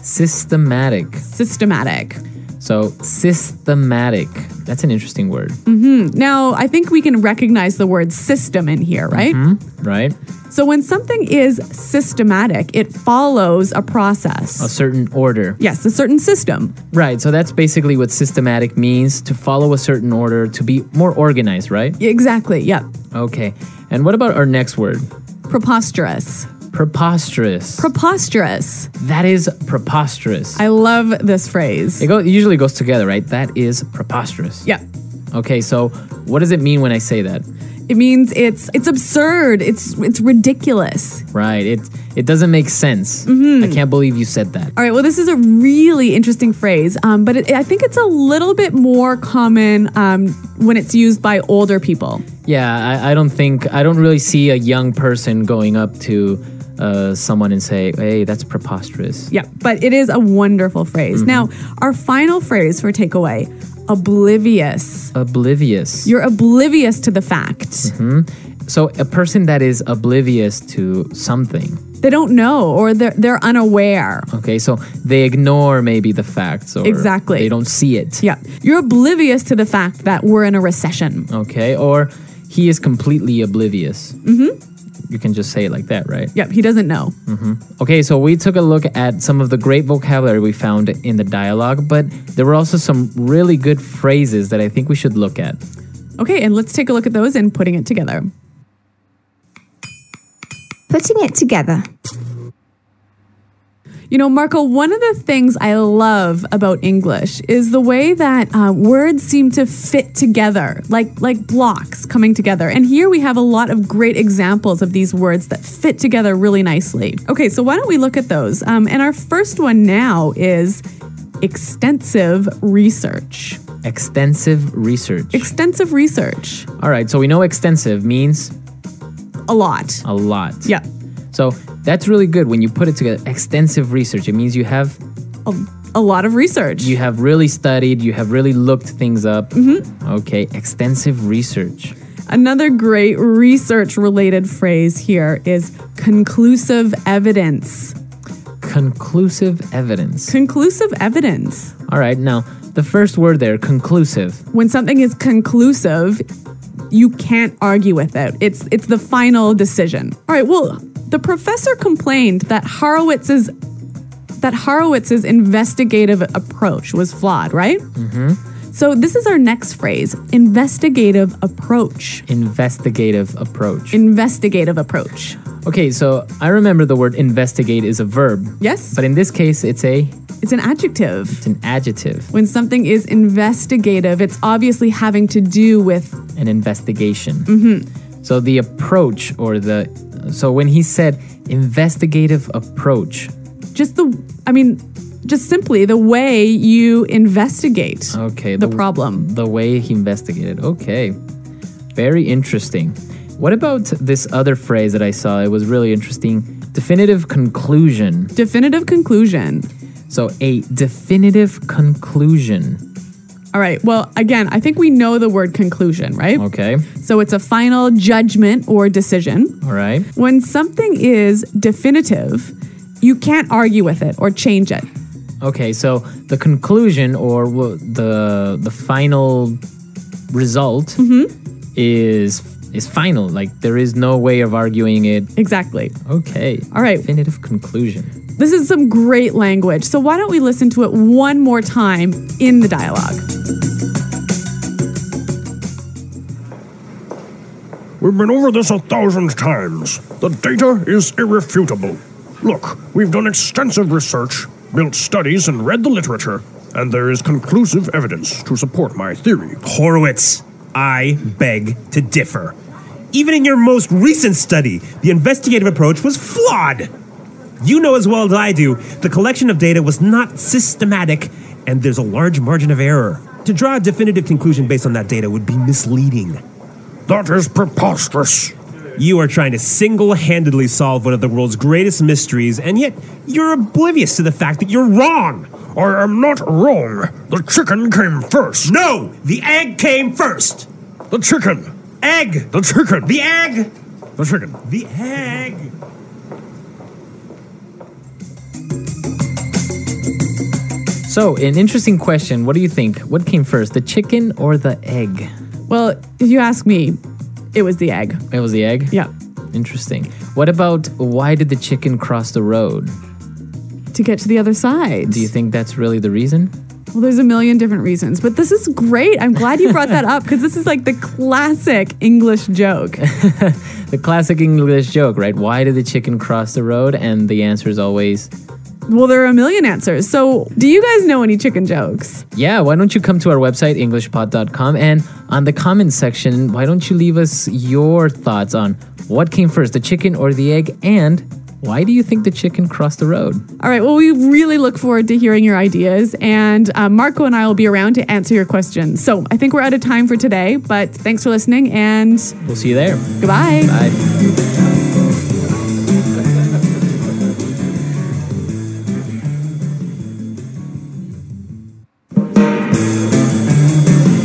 Systematic. Systematic. So systematic. That's an interesting word. Now, I think we can recognize the word system in here, right? Right? So when something is systematic, it follows a process. A certain order. Yes, a certain system. Right. So that's basically what systematic means, to follow a certain order, to be more organized, right? Exactly, yeah. Okay. And what about our next word? Preposterous. Preposterous. Preposterous. That is preposterous. I love this phrase. It usually goes together, right? That is preposterous. Yeah. Okay, so what does it mean when I say that? It means it's absurd. It's ridiculous. Right. It doesn't make sense. I can't believe you said that. All right. Well, this is a really interesting phrase, but I think it's a little bit more common when it's used by older people. Yeah, I don't really see a young person going up to someone and say, hey, that's preposterous. Yeah, but it is a wonderful phrase. Now, our final phrase for takeaway, oblivious. Oblivious. You're oblivious to the fact. So a person that is oblivious to something. They don't know, or they're unaware. Okay, so they ignore maybe the facts, or Exactly. they don't see it. Yeah, you're oblivious to the fact that we're in a recession. Okay, or he is completely oblivious. You can just say it like that, right? Yep, he doesn't know. Okay, so we took a look at some of the great vocabulary we found in the dialogue, but there were also some really good phrases that I think we should look at. Okay, and let's take a look at those and putting it together. Putting it together. You know, Marco, one of the things I love about English is the way that words seem to fit together, like blocks coming together. And here we have a lot of great examples of these words that fit together really nicely. Okay, so why don't we look at those? And our first one now is extensive research. Extensive research. Extensive research. All right, so we know extensive means a lot. A lot. Yeah. So that's really good when you put it together. Extensive research. It means you have a lot of research. You have really studied. You have really looked things up. Okay, extensive research. Another great research-related phrase here is conclusive evidence. Conclusive evidence. Conclusive evidence. All right, now the first word there, conclusive. When something is conclusive, you can't argue with it. It's the final decision. All right, well, the professor complained that Horowitz's investigative approach was flawed, right? So this is our next phrase, investigative approach. Investigative approach. Investigative approach. Okay, so I remember the word investigate is a verb. Yes. But in this case, it's an adjective. It's an adjective. When something is investigative, it's obviously having to do with an investigation. Mm-hmm. So the approach so when he said investigative approach. Just simply the way you investigate the problem. The way he investigated. Okay. Very interesting. What about this other phrase that I saw? It was really interesting. Definitive conclusion. Definitive conclusion. So a definitive conclusion. All right. Well, again, I think we know the word conclusion, right? Okay. So it's a final judgment or decision. All right. When something is definitive, you can't argue with it or change it. Okay, so the conclusion or the final result is final. Like there is no way of arguing it. Exactly. Okay. All right. Definitive conclusion. This is some great language. So why don't we listen to it one more time in the dialogue? We've been over this 1,000 times. The data is irrefutable. Look, we've done extensive research, built studies, and read the literature, and there is conclusive evidence to support my theory. Horowitz, I beg to differ. Even in your most recent study, the investigative approach was flawed. You know as well as I do, the collection of data was not systematic, and there's a large margin of error. To draw a definitive conclusion based on that data would be misleading. That is preposterous. You are trying to single-handedly solve one of the world's greatest mysteries, and yet you're oblivious to the fact that you're wrong. I am not wrong. The chicken came first. No! The egg came first! The chicken. Egg! The chicken. The egg! The chicken. The egg! So, an interesting question. What do you think? What came first, the chicken or the egg? Well, if you ask me, it was the egg. It was the egg? Yeah. Interesting. What about why did the chicken cross the road? To get to the other side. Do you think that's really the reason? Well, there's a million different reasons, but this is great. I'm glad you brought that up because this is like the classic English joke. The classic English joke, right? Why did the chicken cross the road? And the answer is always... Well, there are a million answers. So, do you guys know any chicken jokes? Yeah, why don't you come to our website, englishpod.com, and on the comments section, why don't you leave us your thoughts on what came first, the chicken or the egg, and why do you think the chicken crossed the road? All right, well, we really look forward to hearing your ideas, and Marco and I will be around to answer your questions. So, I think we're out of time for today, but thanks for listening, and... We'll see you there. Goodbye. Bye.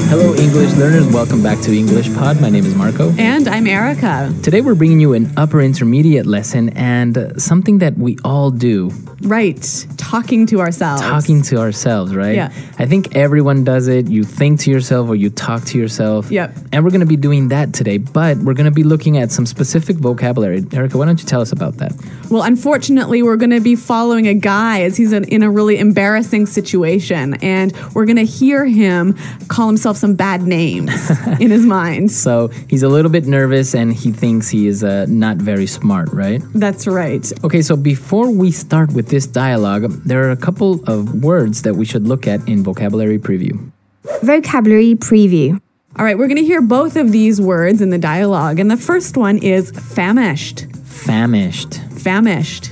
Hello, English learners. Welcome back to English Pod. My name is Marco. And I'm Erica. Today we're bringing you an upper intermediate lesson and something that we all do. Right. Talking to ourselves. Talking to ourselves, right? Yeah. I think everyone does it. You think to yourself or you talk to yourself. Yep. And we're going to be doing that today, but we're going to be looking at some specific vocabulary. Erica, why don't you tell us about that? Well, unfortunately, we're going to be following a guy as he's in a really embarrassing situation, and we're going to hear him call himself some bad names in his mind. So he's a little bit nervous and he thinks he is not very smart, right? That's right. Okay, so before we start with this dialogue, there are a couple of words that we should look at in vocabulary preview. Vocabulary preview. All right, we're going to hear both of these words in the dialogue, and the first one is famished. Famished. Famished.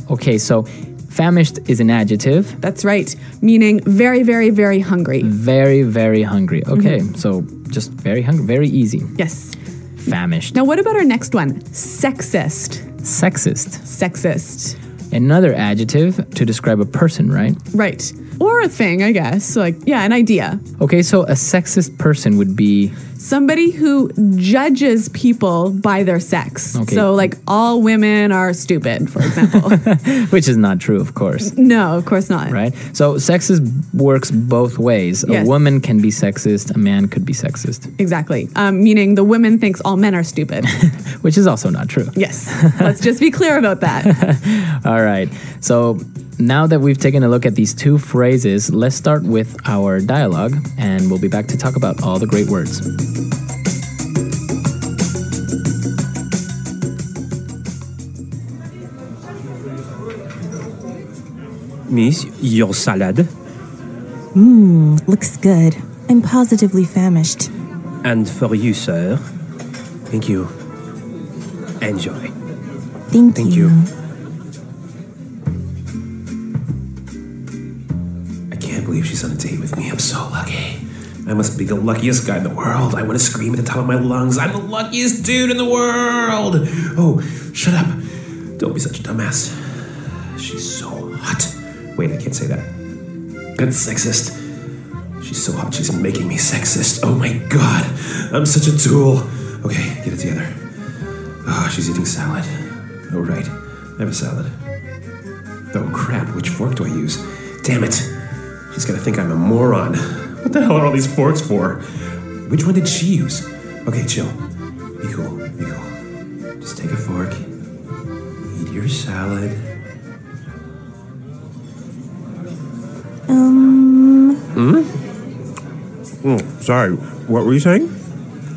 Okay, so famished is an adjective. That's right, meaning very, very, very hungry. Very, very hungry. Okay, so just very hungry, very easy. Yes. Famished. Now, what about our next one? Sexist. Sexist. Sexist. Another adjective to describe a person, right? Right. Or a thing, I guess. Like, yeah, an idea. Okay, so a sexist person would be... somebody who judges people by their sex. Okay. So, like, all women are stupid, for example. Which is not true, of course. No, of course not. Right? So, sexist works both ways. Yes. A woman can be sexist, a man could be sexist. Exactly. Meaning the woman thinks all men are stupid. Which is also not true. Yes. Let's just be clear about that. All right. So, now that we've taken a look at these two phrases, let's start with our dialogue, and we'll be back to talk about all the great words. Miss, your salad. Looks good. I'm positively famished. And for you, sir. Thank you. Enjoy. Thank you. I can't believe she's on a date with me. I'm so lucky. I must be the luckiest guy in the world. I want to scream at the top of my lungs. I'm the luckiest dude in the world. Oh, shut up. Don't be such a dumbass. She's so hot. Wait, I can't say that. That's sexist. She's so hot, she's making me sexist. Oh my god. I'm such a tool. Okay, get it together. Oh, she's eating salad. Oh, right. I have a salad. Oh, crap. Which fork do I use? Damn it. She's gonna think I'm a moron. What the hell are all these forks for? Which one did she use? Okay, chill. Be cool. Be cool. Just take a fork. Eat your salad. Sorry. What were you saying?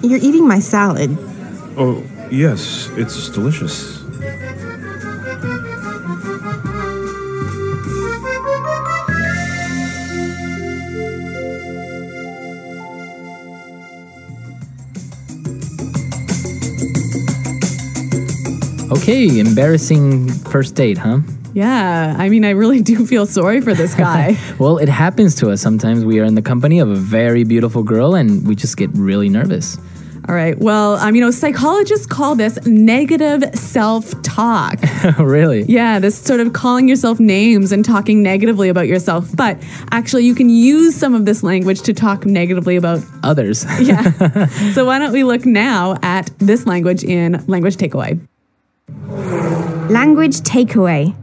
You're eating my salad. Oh, yes. It's delicious. Okay, embarrassing first date, huh? Yeah, I mean, I really do feel sorry for this guy. Well, it happens to us. Sometimes we are in the company of a very beautiful girl and we just get really nervous. All right. Well, psychologists call this negative self-talk. Really? Yeah, this sort of calling yourself names and talking negatively about yourself. But actually, you can use some of this language to talk negatively about others. Yeah. So why don't we look now at this language in Language Takeaway. Language takeaway.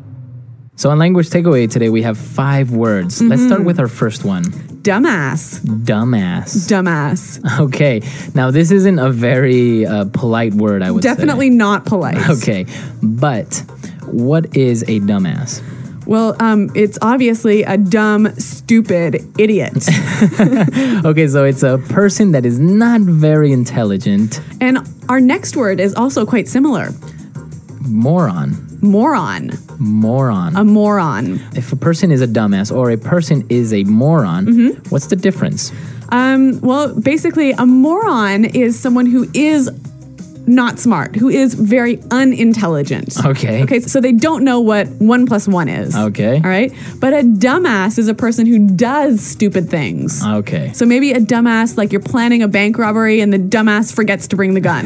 So on Language Takeaway today, we have 5 words. Let's start with our first one. Dumbass. Dumbass. Dumbass. Okay. Now, this isn't a very polite word, I would say. Definitely not polite. Okay. But what is a dumbass? Well, it's obviously a dumb, stupid idiot. Okay, so it's a person that is not very intelligent. And our next word is also quite similar. Moron. Moron. Moron. A moron. If a person is a dumbass or a person is a moron, what's the difference? Well, basically, a moron is someone who is not smart, who is very unintelligent. Okay. Okay, so they don't know what 1 + 1 is. Okay. All right. But a dumbass is a person who does stupid things. Okay. So maybe a dumbass, like you're planning a bank robbery and the dumbass forgets to bring the gun.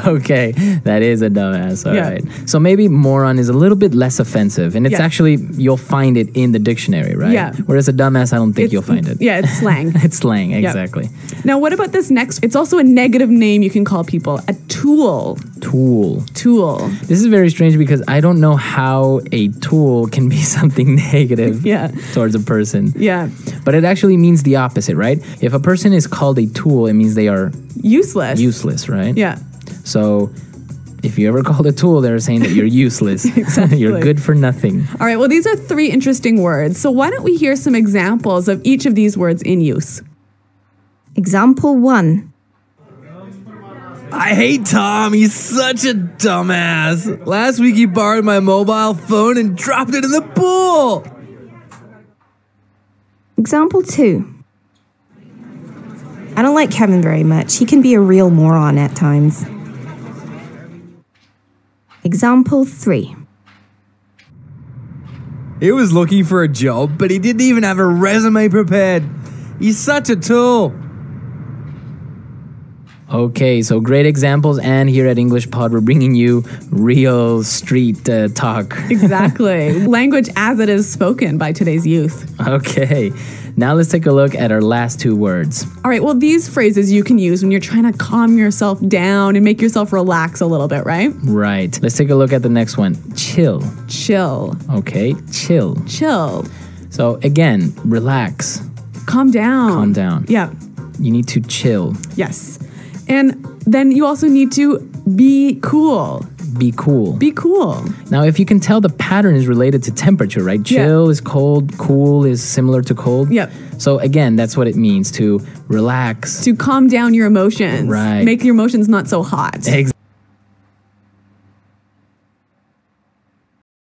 Okay, that is a dumbass. All Yeah. right. So maybe moron is a little bit less offensive, and it's actually, you'll find it in the dictionary, right? Yeah. Whereas a dumbass, I don't think you'll find it. Yeah, it's slang. It's slang, exactly. Now, what about this next? It's also a negative name you can call people. A tool. Tool. Tool. This is very strange because I don't know how a tool can be something negative towards a person. Yeah. But it actually means the opposite, right? If a person is called a tool, it means they are useless. Useless, right? Yeah. So if you ever called a tool, they're saying that you're useless. Exactly. You're good for nothing. All right, well, these are 3 interesting words. So why don't we hear some examples of each of these words in use? Example 1. I hate Tom. He's such a dumbass. Last week he borrowed my mobile phone and dropped it in the pool. Example 2. I don't like Kevin very much. He can be a real moron at times. Example 3. He was looking for a job, but he didn't even have a resume prepared. He's such a tool. Okay, so great examples, and here at English Pod, we're bringing you real street talk. Exactly. Language as it is spoken by today's youth. Okay, now let's take a look at our last 2 words. All right, well, these phrases you can use when you're trying to calm yourself down and make yourself relax a little bit, right? Right. Let's take a look at the next one. Chill. Chill. Okay, chill. Chill. So again, relax. Calm down. Calm down. Yeah. You need to chill. Yes. And then you also need to be cool. Be cool. Be cool. Now, if you can tell, the pattern is related to temperature, right? Chill is cold, cool is similar to cold. Yep. So again, that's what it means to relax. To calm down your emotions. Right. Make your emotions not so hot. Exactly.